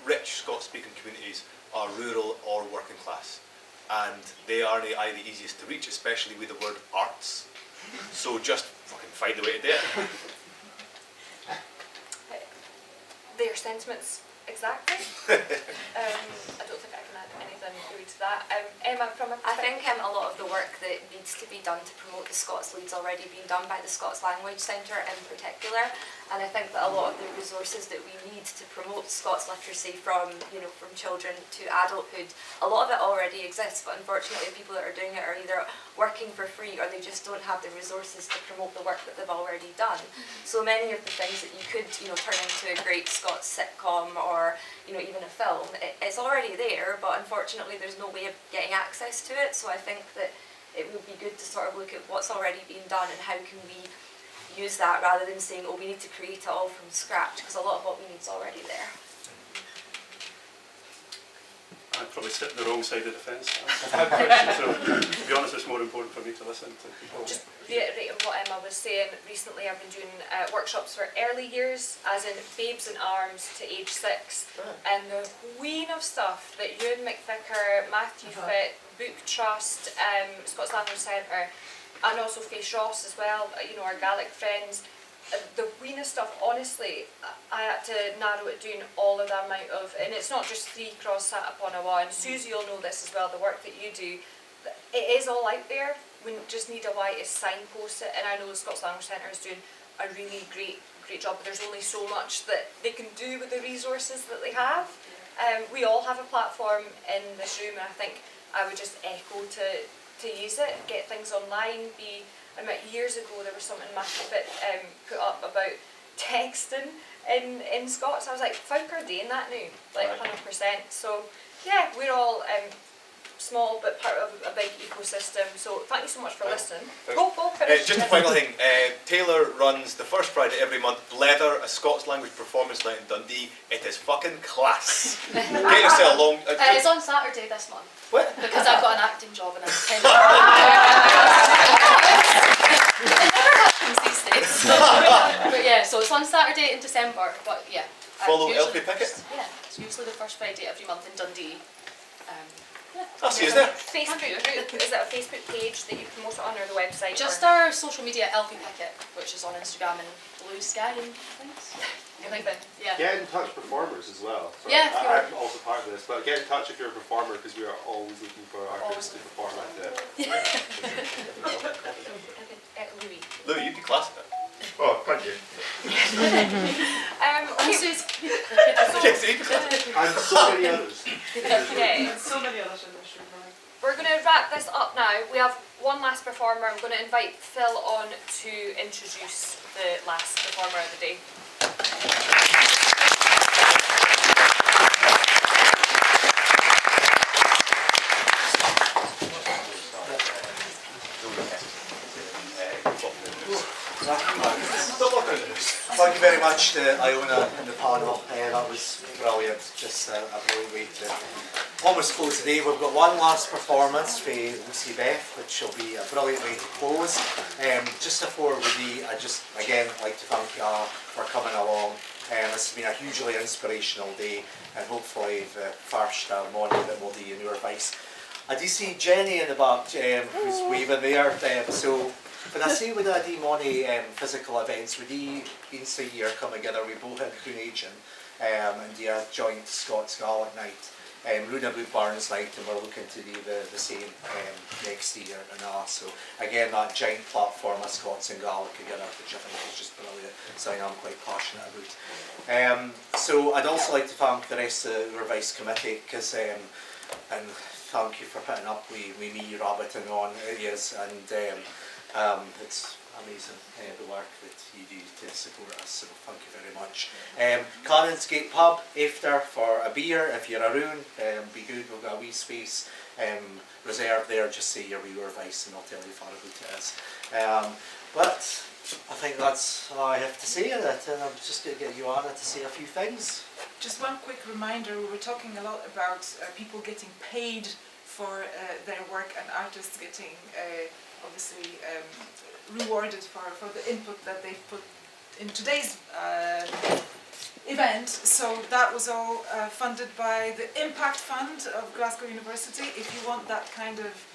rich Scots-speaking communities are rural or working class, and they aren't the easiest to reach, especially with the word arts. So just fucking find a way to do it. Their sentiments exactly. I don't think I can add anything really to that. Emma, from a I think a lot of the work that needs to be done to promote the Scots Lead's already been done by the Scots Language Centre in particular, and I think that a lot of the resources that we need to promote Scots literacy from children to adulthood, a lot of it already exists, but unfortunately the people that are doing it are either working for free or they just don't have the resources to promote the work that they've already done. So many of the things that you could turn into a great Scots sitcom or even a film, it's already there, but unfortunately there's no way of getting access to it. So I think that it would be good to sort of look at what's already been done and how can we use that, rather than saying, oh, we need to create it all from scratch, because a lot of what we need is already there. I'd probably sit on the wrong side of the fence. So to be honest, it's more important for me to listen to people. Just reiterating what Emma was saying, recently I've been doing workshops for early years, as in babes in arms to age 6, and the queen of stuff that Ewan McVicker, Matthew Fitt, Book Trust, Scots Language Centre, and also Face Ross as well, our Gaelic friends. The weenest stuff, honestly, I had to narrow it down all of the amount of, and it's not just 3 cross sat upon a wall, and Susie, you'll know this as well, the work that you do, it is all out there. We just need a way to signpost it, and I know the Scots Language Centre is doing a really great job, but there's only so much that they can do with the resources that they have. We all have a platform in this room, and I think I would just echo to use it, get things online, years ago there was something Matthew Fitt put up about texting in Scots. I was like, folk are doing that now, like 100%. So yeah, we're all small but part of a big ecosystem. So thank you so much for listening. Go finish. Just a final thing, Taylor runs the first Friday every month, Leather, a Scots language performance night in Dundee. It is fucking class. Get yourself along. It's on Saturday this month. What? Because I've got an acting job and I'm kind of... It never happens these days. But yeah, so it's on Saturday in December, but yeah. Follow LP Pickett? Yeah, it's usually the first Friday every month in Dundee. I'll see you there. Facebook group, is it a Facebook page that you promote it on, or the website? Just our social media, LP Pickett, which is on Instagram and Blue Sky and things. Yeah. Get in touch performers as well. Sorry, Yeah, I'm also part of this, but get in touch if you're a performer, because we are always looking for artists to perform like that. Louis, you'd be class at it. Oh, thank you. And so many others. Okay. So many others in this room, right? We're going to wrap this up now. We have one last performer. I'm going to invite Phil on to introduce the last performer of the day. Thank you very much to Iona and the panel. That was brilliant. Just a brilliant way to almost close the day. We've got one last performance for Lucy Beth, which will be a brilliant way to close. Just before we leave, I just again like to thank you all for coming along. This has been a hugely inspirational day, and hopefully the first morning that we'll do in Oor Vyce. I do see Jenny in the back who's waving there. So when I say we do many physical events, we do once a year come together, we both in Coonagin and do a joint Scots Gaelic night. Runa Boot Barnes night, and we're looking to do the same next year and all. So again, that giant platform of Scots and Gaelic together, which I think is just brilliant, something I'm quite passionate about. So I'd also like to thank the rest of the Oor Vyce committee, because and thank you for putting up with me rabbiting on. It is, and it's amazing the work that you do to support us, so thank you very much. Clarence Gate Pub after for a beer if you're around, be good, we've got a wee space reserved there, just say your wee Oor Vyce and I'll tell you far about it is. But I think that's all I have to say, and I'm just going to get Joanna to say a few things. Just one quick reminder, we were talking a lot about people getting paid for their work and artists getting obviously rewarded for the input that they've put in today's event. So that was all funded by the Impact Fund of Glasgow University. If you want that kind of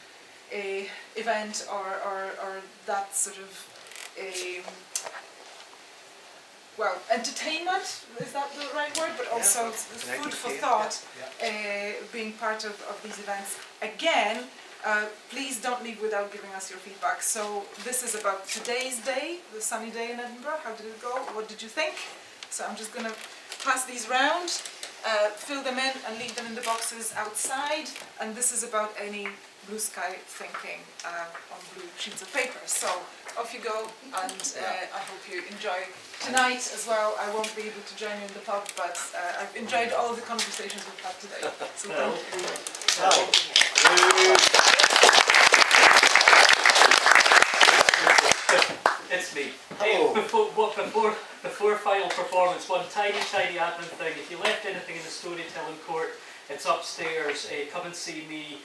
a event or that sort of a well, entertainment, is that the right word? But also food for thought, being part of these events. Again, please don't leave without giving us your feedback. So this is about today's day, the sunny day in Edinburgh. How did it go? What did you think? So I'm just going to pass these round, fill them in and leave them in the boxes outside. And this is about any blue sky thinking on blue sheets of paper. So off you go, and I hope you enjoy tonight as well. I won't be able to join you in the pub, but I've enjoyed all the conversations we've had today. So It's me. Before final performance, one tiny admin thing. If you left anything in the storytelling court, it's upstairs. Come and see me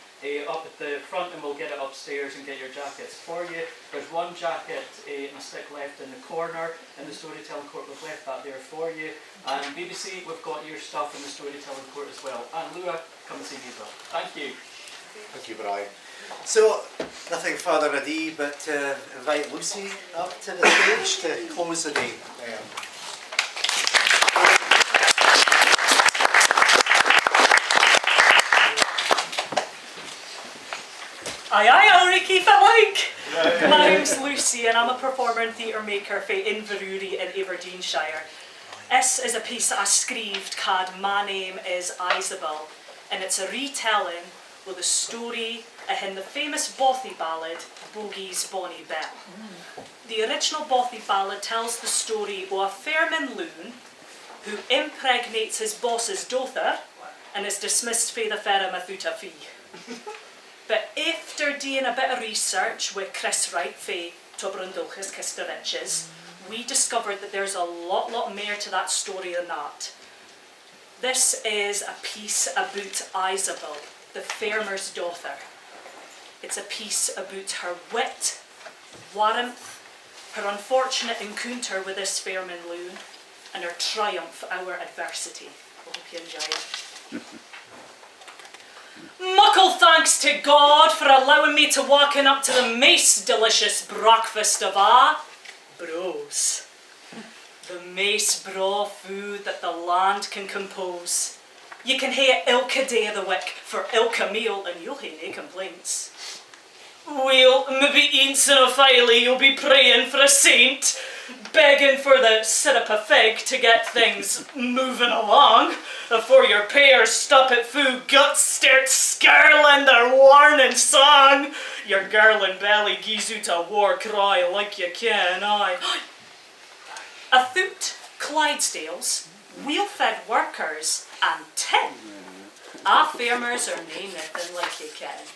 up at the front, and we'll get it upstairs and get your jackets for you. There's one jacket and a stick left in the corner in the storytelling court. We've left that there for you. And BBC, we've got your stuff in the storytelling court as well. And Lua, come and see me as well. Thank you. Thank you, Brian. So, nothing further ado but to invite Lucy up to the stage to close the day. Aye, I'll keep it like. My name's Lucy and I'm a performer and theatre maker for Inverurie in Aberdeenshire. This is a piece that I screeved called My Name is Isabel, and it's a retelling with the story of the famous Bothy ballad, Bogey's Bonny Bell. The original Bothy ballad tells the story of a fairman loon who impregnates his boss's daughter and is dismissed from the firm without a fee. But after doing a bit of research with Chris Wright from Tobrundulchus Kisterriches, we discovered that there's a lot more to that story than that. This is a piece about Isabel, the farmer's daughter. It's a piece about her wit, warmth, her unfortunate encounter with this fairman loon, and her triumph over adversity. I hope you enjoy it. Muckle thanks to God for allowing me to walking up to the mace delicious breakfast of our bros. The mace braw food that the land can compose. You can hae ilka day of the week for ilka meal and you'll hae nae complaints. Well, maybe once in a while you'll be praying for a saint, begging for the syrup of fig to get things moving along, before your pairs stop at food guts start skirling their warning song. Your girling belly gies out a war cry like you can, aye. A thoot Clydesdales, wheel-fed workers and tin. Our farmers are nae nothing like you can.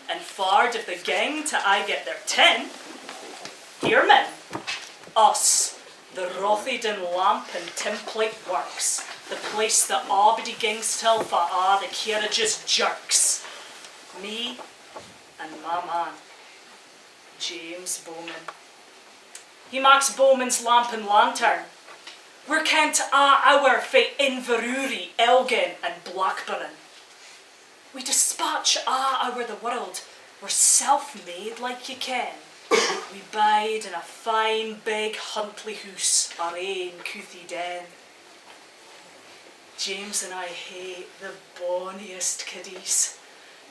And fard of the gang to I get their tin. Here men, us, the Rothieden lamp and tinplate works, the place that abody gangs till for the carriages jerks. Me and my man, James Bowman. He makes Bowman's lamp and lantern. We're kent a hour fae Inverurie, Elgin and Blackburn. We dispatch o'er the world, we're self-made like ye ken. We bide in a fine big Huntly hoose, our ain couthie den. James and I hate the bonniest kiddies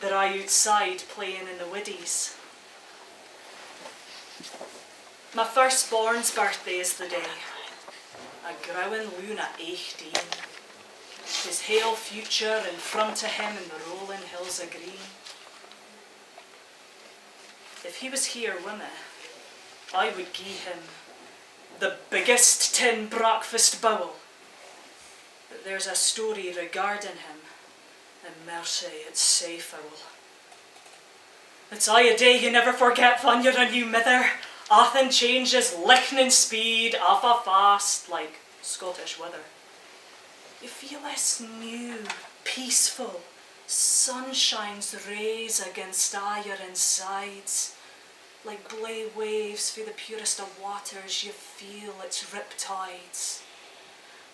that are outside playing in the widdies. My firstborn's birthday is the day, a growing loon at 18. His hale future in front of him in the rolling hills of green. If he was here with me, I would gie him the biggest tin breakfast bowl. But there's a story regarding him, and mercy, it's sae foul. It's aye a day you never forget when you're a new mither. Athen changes lightning speed, off a fast, like Scottish weather. You feel less new, peaceful, sunshine's rays against a' your insides. Like blue waves through the purest of waters, you feel its riptides.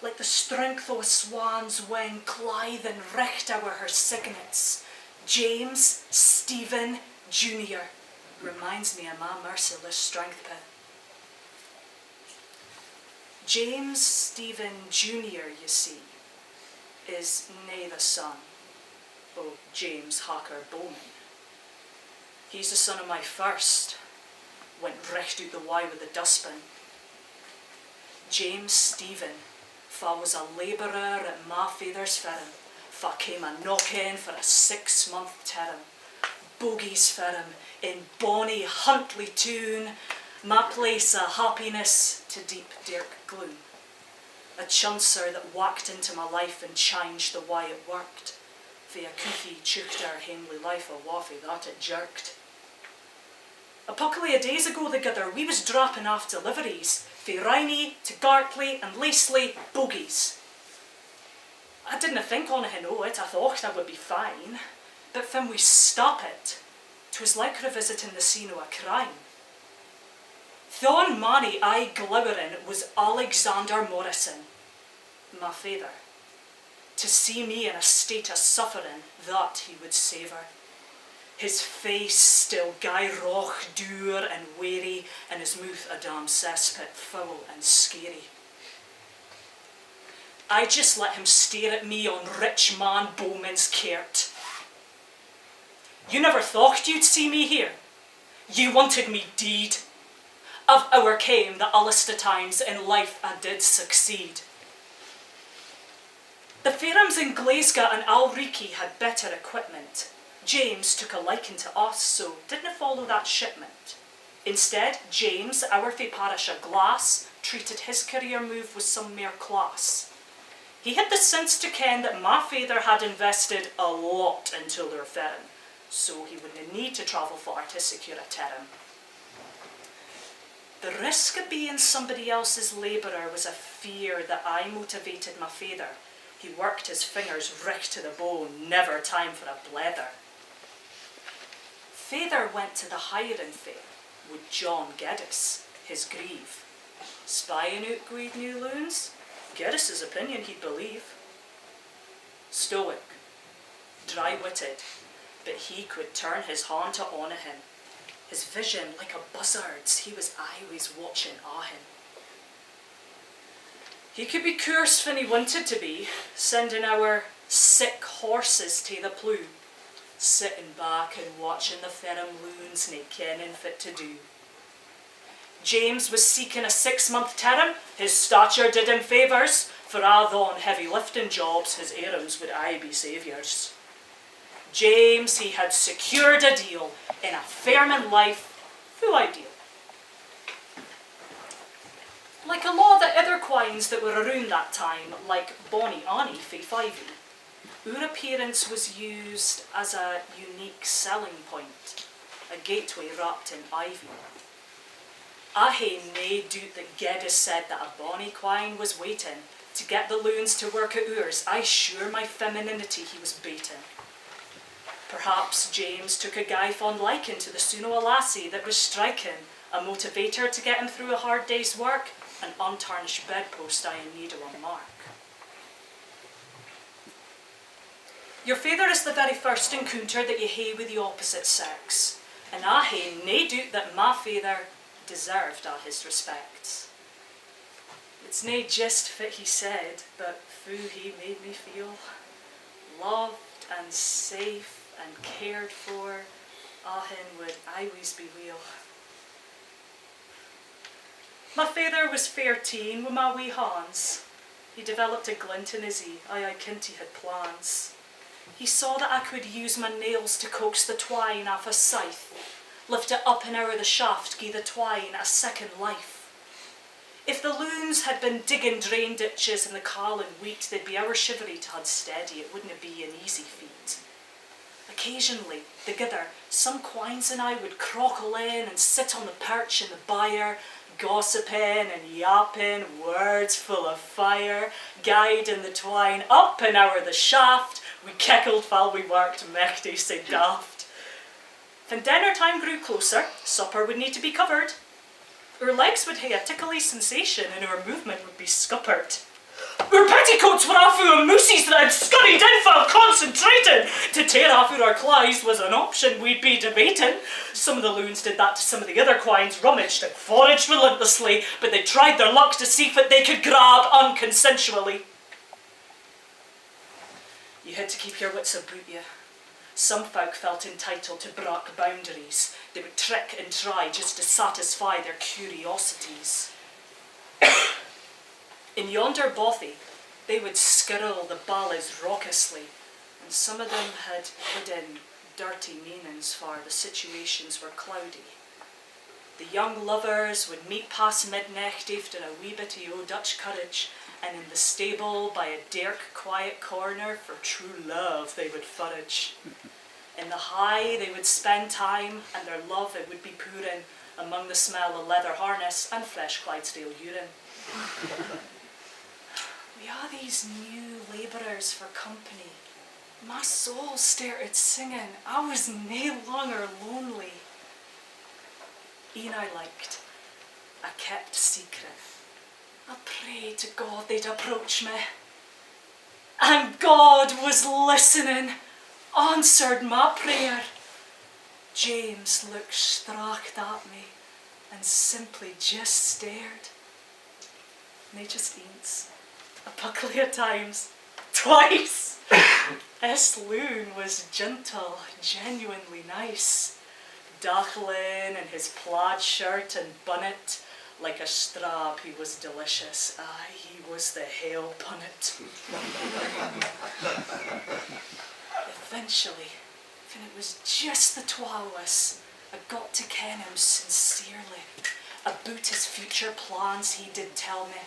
Like the strength of a swan's wing, Clithen richt o'er her signets. James Stephen Jr. reminds me of my merciless strength pit. James Stephen Jr., you see, is nae the son of James Hawker Bowman. He's the son of my first, went richt out the way with the dustbin. James Stephen, fa was a labourer at my father's firm, fa came a knock-in for a 6-month term. Bogies for him in bonny Huntly tune, my place of happiness to deep dark gloom. A chunser that walked into my life and changed the way it worked. Fae a cookie chooked our hamely life a waffy that it jerked. A puckly of days ago thegither we was dropping off deliveries, fae Riney to Gartley and Lacely bogies. I didn't think onything o' it, I thought I would be fine. But when we stop it, 'twas like revisiting the scene of a crime. Thon Manny I glowering was Alexander Morrison, my father. To see me in a state of suffering, that he would savour. His face still gae roch, dour and weary, and his mouth a damn cesspit, foul and scary. I just let him stare at me on rich man Bowman's kirt. You never thought you'd see me here. You wanted me deed. Of our came the ullest times in life I did succeed. The firms in Glasgow and Alriki had better equipment. James took a liking to us, so didn't follow that shipment. Instead, James, our fae parish of Glass, treated his career move with some mere class. He had the sense to ken that my father had invested a lot into their firm, so he wouldn't need to travel far to secure a term. The risk of being somebody else's labourer was a fear that I motivated my father. He worked his fingers richt to the bone, never time for a blether. Father went to the hiring fair with John Geddes, his grieve. Spying out greed new loons? Geddes' opinion he'd believe. Stoic, dry-witted, but he could turn his hand to honour him. His vision, like a buzzard's, he was always watching a him. He could be coarse when he wanted to be, sending our sick horses to the plough, sitting back and watching the firm loons nae kenning fit to do. James was seeking a 6-month term, his stature did him favours, for a' thon heavy lifting jobs his errands would aye be saviours. James, he had secured a deal in a firm in life, full ideal. Like a lot of the other quines that were around that time, like Bonnie Annie fae Fivey, our appearance was used as a unique selling point, a gateway wrapped in ivy. I hae nae doubt that Geddes said that a bonny quine was waiting to get the loons to work at ours. I sure my femininity he was baiting. Perhaps James took a guy fond liking to the soon o' a lassie that was striking, a motivator to get him through a hard day's work, an untarnished bedpost I in need of a mark. Your father is the very first encounter that you hae with the opposite sex, and I hae nae doubt that my father deserved a' his respects. It's nae just fit he said, but foo he made me feel loved and safe and cared for, ahin would always be weel. My father was 13 with my wee Hans. He developed a glint in his eye, I kent he had plans. He saw that I could use my nails to coax the twine off a scythe, lift it up and over the shaft, gie the twine a second life. If the loons had been digging drain ditches in the caul and wheat, they'd be our shivery to had steady, it wouldn't be an easy feat. Occasionally, together, some quines and I would crockle in and sit on the perch in the byre, gossiping and yapping, words full of fire, guiding the twine up and over the shaft, we keckled while we worked mechty sae daft. When dinner time grew closer, supper would need to be covered. Our legs would hae a tickly sensation and our movement would be scuppered. Our petticoats were off our moosies that had scurried in while concentrating. To tear off our clies was an option we'd be debating. Some of the loons did that to some of the other quines, rummaged and foraged relentlessly, but they tried their luck to see what they could grab unconsensually. You had to keep your wits about you. Some folk felt entitled to break boundaries. They would trick and try just to satisfy their curiosities. In yonder bothy, they would skirl the ballies raucously, and some of them had hidden dirty meanings for the situations were cloudy. The young lovers would meet past midnight after a wee bit o' Dutch courage, and in the stable by a dark quiet corner for true love they would forage. In the high they would spend time, and their love it would be pouring among the smell of leather harness and fresh Clydesdale urine. We are these new labourers for company. My soul started singing, I was nae longer lonely. E'en I liked, I kept secret. I prayed to God they'd approach me. And God was listening, answered my prayer. James looked straight at me and simply just stared. Nae just eens, a puckly at times, twice. This loon was gentle, genuinely nice. Dachling in his plaid shirt and bonnet, like a strab he was delicious. Aye, he was the hale punnet. Eventually, when it was just the twa of us, I got to ken him sincerely. About his future plans he did tell me.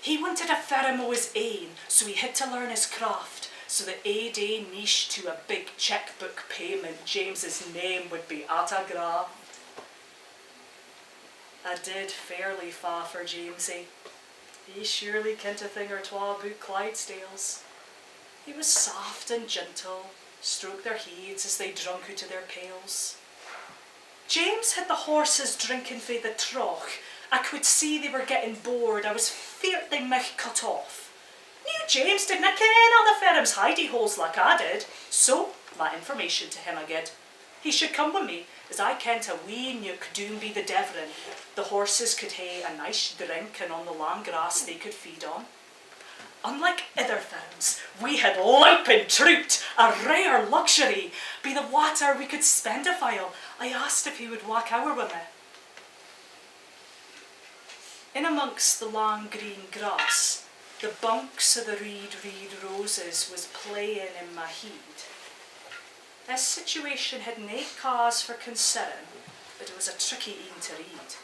He wanted a firm o' his ain, so he had to learn his craft, so that ae day niche to a big checkbook payment, James's name would be at a graft. I did fairly fa for Jamesy. He surely kent a thing or twa about Clydesdales. He was soft and gentle, stroked their heads as they drunk out of their pails. James had the horses drinking fae the trough. I could see they were getting bored. I was feared they might cut off. New James didna ken all the firm's hidey holes like I did, so my information to him I ged. He should come with me, as I kent a wee nook doon be the Devon. The horses could hae a nice drink, and on the lang grass they could feed on. Unlike other firms, we had louping trout, a rare luxury. Be the water we could spend a while. I asked if he would walk over with me. In amongst the long green grass, the bunks of the reed roses was playing in my heed. This situation had nae cause for concern, but it was a tricky een to read.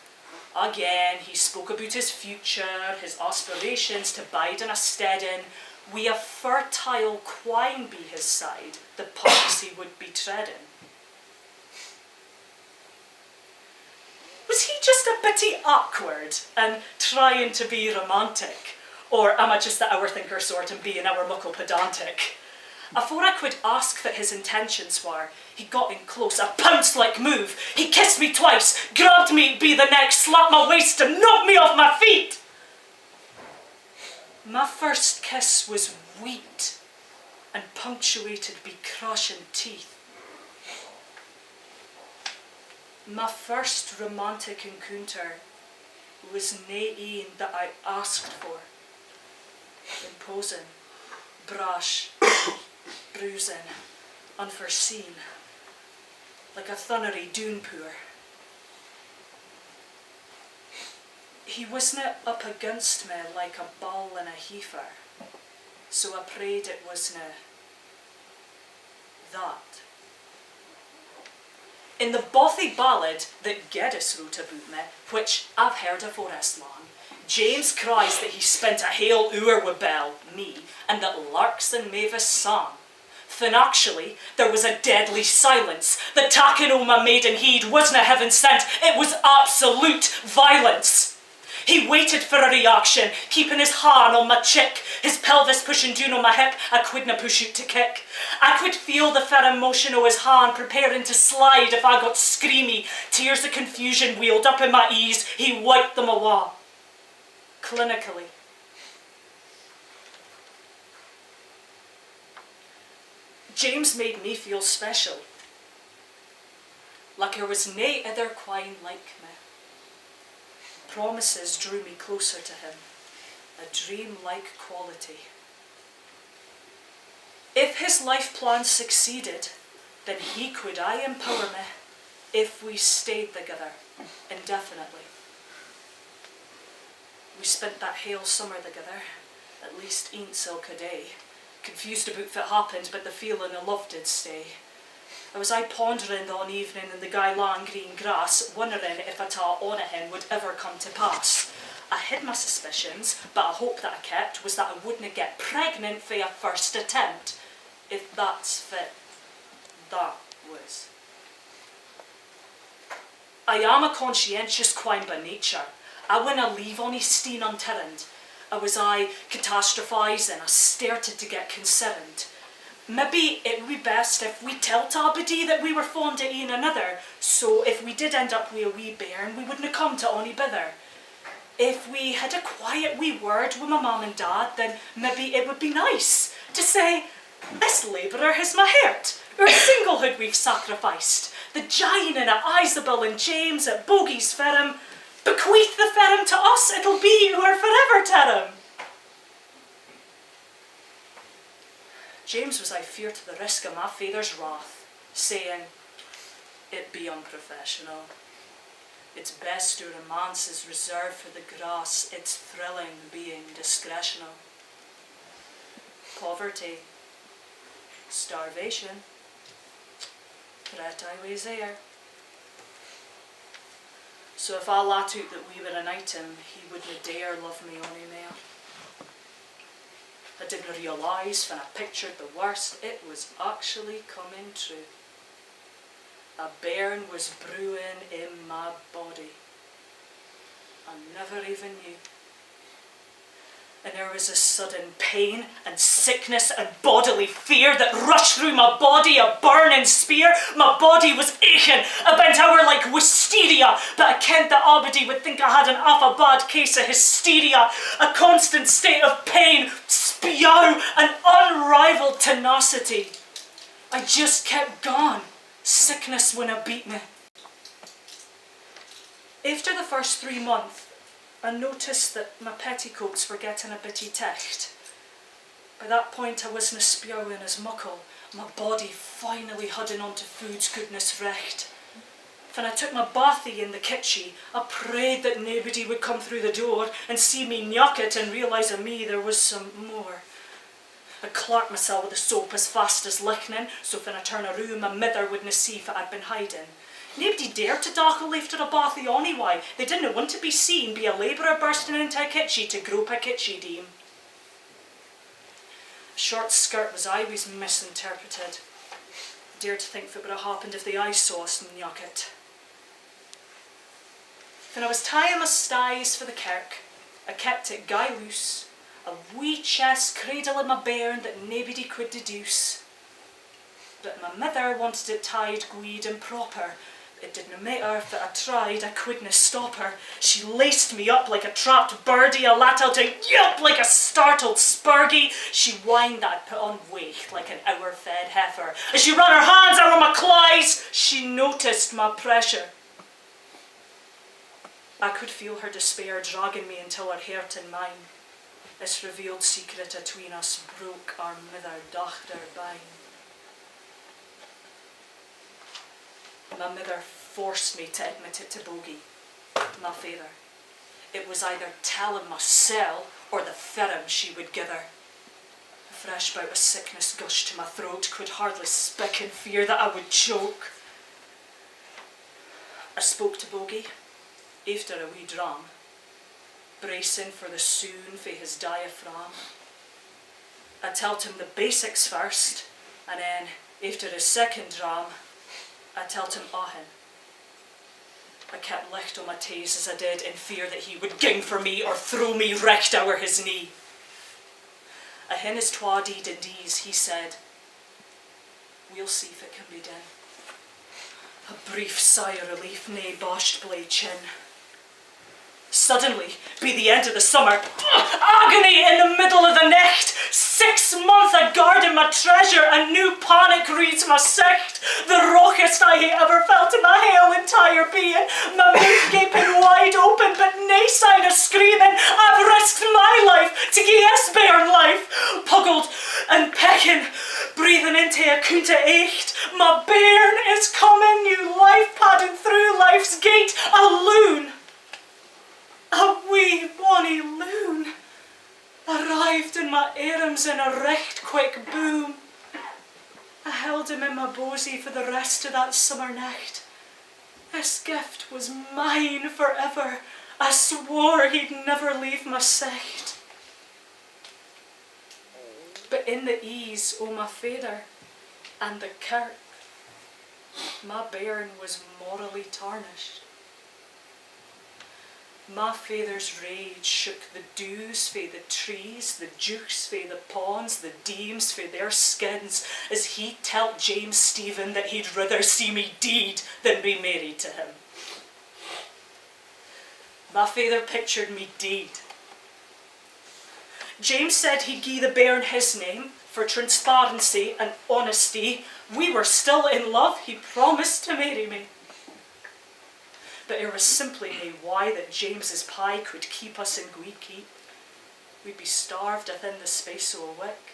Again, he spoke about his future, his aspirations to bide in a steading, wi' a fertile quine by his side, the paths he would be treading. Was he just a bitty awkward and trying to be romantic? Or am I just the overthinker sort and being our muckle pedantic? Afore I could ask what his intentions were, he got in close, a pounce-like move. He kissed me twice, grabbed me by the neck, slapped my waist and knocked me off my feet. My first kiss was wheat, and punctuated by crushing teeth. My first romantic encounter was nae een that I asked for. Imposing, brash, bruising, unforeseen, like a thunnery doonpour. He wasna up against me like a ball in a heifer, so I prayed it wasna that. In the bothy ballad that Geddes wrote about me, which I've heard of Forest long, James cries that he spent a hale hour with Belle, me, and that larks and mavis sang. Then actually, there was a deadly silence. The tacking o' my maiden heed wasna heaven sent, it was absolute violence. He waited for a reaction, keeping his hand on my chick, his pelvis pushing down on my hip, I couldna push out to kick. I could feel the firm motion o' his hand preparing to slide if I got screamy. Tears of confusion wheeled up in my eyes, he wiped them awa. Clinically. James made me feel special, like there was nae other quine like me. Promises drew me closer to him, a dream-like quality. If his life plan succeeded, then he could I empower me if we stayed together indefinitely. We spent that hale summer together, at least e'en silka day, confused about if it happened, but the feeling of love did stay. I was pondering on evening in the gay long green grass, wondering if a ta on him would ever come to pass. I hid my suspicions, but a hope that I kept was that I wouldn't get pregnant for a first attempt, if that's fit that was. I am a conscientious quine by nature. I winna leave ony steen unturned. I was catastrophising, I started to get concerned. Maybe it would be best if we tell Tabidi that we were fond of een another, so if we did end up with a wee bairn, we wouldn't come to ony bither. If we had a quiet wee word with my mum and dad, then maybe it would be nice to say, this labourer has my heart, or singlehood we've sacrificed, the giant of Isabel and James at Bogey's Ferrum, bequeath the Ferrum to us, it'll be our forever term. James was fear to the risk of my father's wrath, saying, it be unprofessional. It's best to romance is reserved for the grass, its thrilling being discretional. Poverty, starvation, threat I was there. So if I lat out that we were an item, he wouldn't dare love me ony more. I didn't realise when I pictured the worst, it was actually coming true. A bairn was brewing in my body. I never even knew. And there was a sudden pain and sickness and bodily fear that rushed through my body, a burning spear. My body was aching, I bent over like wisteria, but I kent that Abadi would think I had an awful bad case of hysteria, a constant state of pain, spew, and unrivaled tenacity. I just kept going. Sickness wouldn't beat me. After the first 3 months, I noticed that my petticoats were getting a bitty tight. By that point I wasn't spewing as muckle, my body finally hudding on to food's goodness recht. When I took my bathy in the kitchen, I prayed that nobody would come through the door and see me knock it and realise of me there was some more. I clarked myself with the soap as fast as lickning, so when I turn a room, my mither wouldn't see if I'd been hiding. Nobody dared to dackle after a bathy anyway. They didn't want to be seen by a labourer bursting into a kitchen to grope a kitchen dame. A short skirt was always misinterpreted. I dared to think what would have happened if the eye saw us and knock it. When I was tying my styes for the kirk, I kept it guy loose, a wee chest cradle in my bairn that nobody could deduce. But my mither wanted it tied gweed and proper, It didn't matter that I tried, I couldn't stop her. She laced me up like a trapped birdie, I let out a yelp like a startled spurgie. She whined that I'd put on weight like an hour-fed heifer. As she ran her hands over my claws, she noticed my pressure. I could feel her despair dragging me until her hurt in mine. This revealed secret atween us broke our mither dochter bine. My mother forced me to admit it to Bogie, my father. It was either telling mysel or the firm she would give her. A fresh bout of sickness gushed to my throat, could hardly speak in fear that I would choke. I spoke to Bogie, after a wee dram, bracing for the soon fae his diaphragm. I told him the basics first, and then, after his second dram, I told him ahin. I kept licht on my toes as I did, in fear that he would ging for me or throw me wrecked over his knee. Ahin his twa deed and dees, he said, we'll see if it can be done. A brief sigh of relief, nae boshed blade chin. Suddenly, be the end of the summer, agony in the middle of the night. 6 months I guarded my treasure, a new panic reads my sight. The raucest I hae ever felt in my whole entire being. My mouth gaping wide open, but nae sign of screaming. I've risked my life to gie his bairn life. Puggled and pecking, breathing into a counter echt. My bairn is coming, new life padding through life's gate. A loon. A wee bonny loon arrived in my arms in a recht quick boom. I held him in my bosie for the rest of that summer night. This gift was mine forever. I swore he'd never leave my sight. But in the ease o' my father and the kirk, my bairn was morally tarnished. My father's rage shook the dews fae the trees, the dukes fae the ponds, the deems fae their skins, as he telled James Stephen that he'd rather see me deed than be married to him. My father pictured me deed. James said he'd gie the bairn his name for transparency and honesty. We were still in love, he promised to marry me. But it was simply nae why that James's pie could keep us in Glee Keep. We'd be starved within the space o' a week.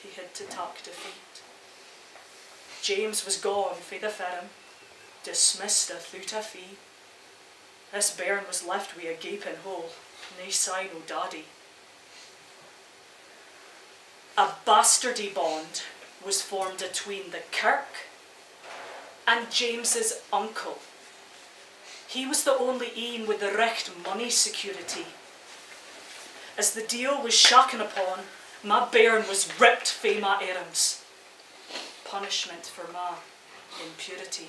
He had to tak defeat. James was gone fae the firm, dismissed athoot a fee. This bairn was left wi' a gaping hole, nae sign o' daddy. A bastardy bond was formed atween the kirk and James's uncle. He was the only een with the recht money security. As the deal was shaken upon, my bairn was ripped fae my arms. Punishment for my impurity.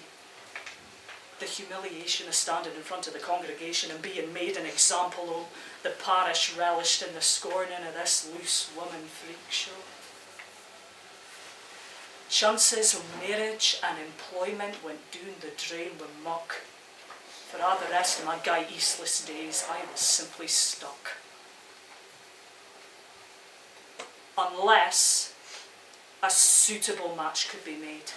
The humiliation of standing in front of the congregation and being made an example of, the parish relished in the scorning of this loose woman freak show. Chances of marriage and employment went down the drain with muck. For all the rest of my gay eastless days, I was simply stuck. Unless a suitable match could be made.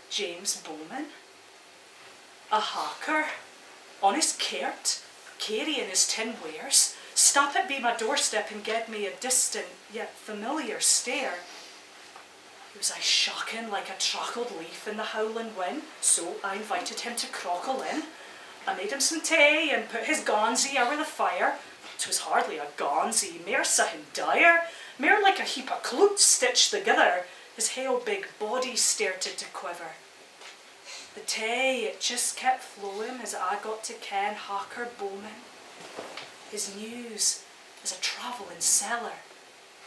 James Bowman, a hawker, honest cert, carrying his tin wares, stop at be my doorstep and get me a distant yet familiar stare. He was shocking like a trackled leaf in the howling wind, so I invited him to crockle in. I made him some tea and put his gonzy over the fire. 'Twas hardly a gonzy, mere sahin dire, mere like a heap of cloots stitched together. His hale big body started to quiver. The tea, it just kept flowing as I got to ken Hawker Bowman. His news is a travelling seller.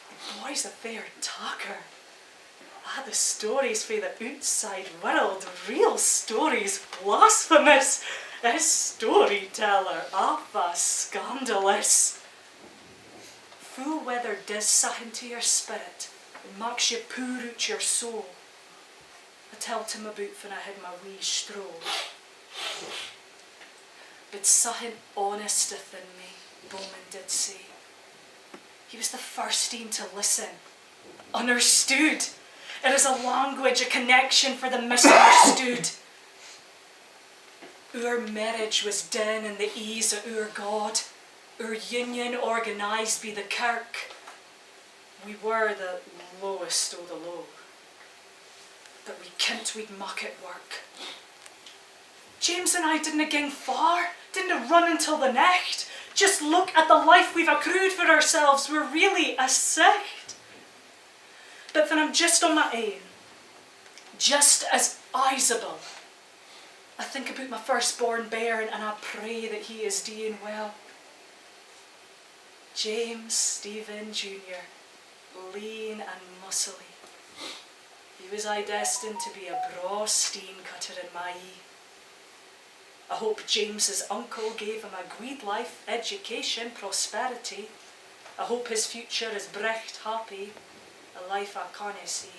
The boy's a fair talker. The stories fae the outside world, real stories, blasphemous. A storyteller, scandalous. Full weather does sahin to your spirit, and makes you pour out your soul. I told him about when I had my wee stroll. But something honesteth in me, Bowman did say. He was the first een to listen, understood. It is a language, a connection for the misunderstood. Our marriage was done in the ease of our God, our union organised by the kirk. We were the lowest o' the low, but we kent we'd muck it work. James and I didn't gang far, didn't run until the necht. Just look at the life we've accrued for ourselves, we're really a sect. But when I'm just on my own, just as Isabel, I think about my firstborn bairn and I pray that he is doing well. James Stephen Jr., lean and muscly. He was I destined to be a braw steen cutter in my ee. I hope James's uncle gave him a good life, education, prosperity. I hope his future is brecht happy, a life I canna see.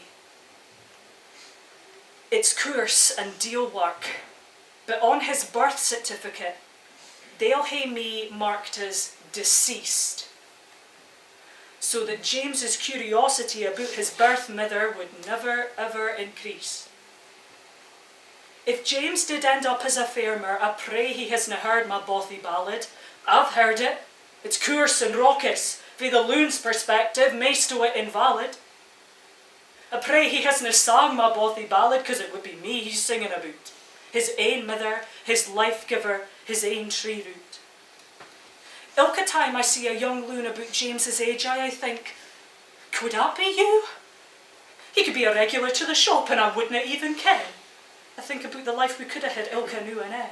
It's course and deal work, but on his birth certificate, they'll hae me marked as deceased, so that James's curiosity about his birth mother would never ever increase. If James did end up as a farmer, I pray he hasna heard my bothy ballad. I've heard it. It's coarse and raucous, frae the loon's perspective, maist o' it invalid. I pray he hasna sang my bothy ballad, 'cause it would be me he's singing about. His ain mother, his life-giver, his ain tree root. Ilka time I see a young loon about James's age, I think, could that be you? He could be a regular to the shop and I wouldn't even ken. I think about the life we could have had ilka new and then.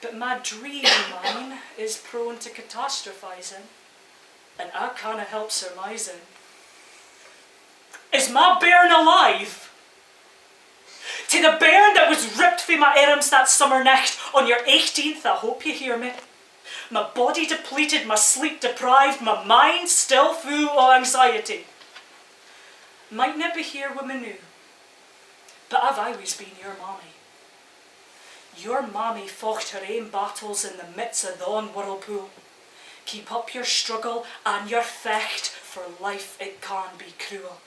But my dream mind is prone to catastrophising, and I canna help surmising. Is my bairn alive? To the bairn that was ripped from my arms that summer night on your 18th, I hope you hear me. My body depleted, my sleep deprived, my mind still full of anxiety. Might not be here with me now, but I've always been your mommy. Your mommy fought her ain battles in the midst of yon whirlpool. Keep up your struggle and your fecht, for life it can be cruel.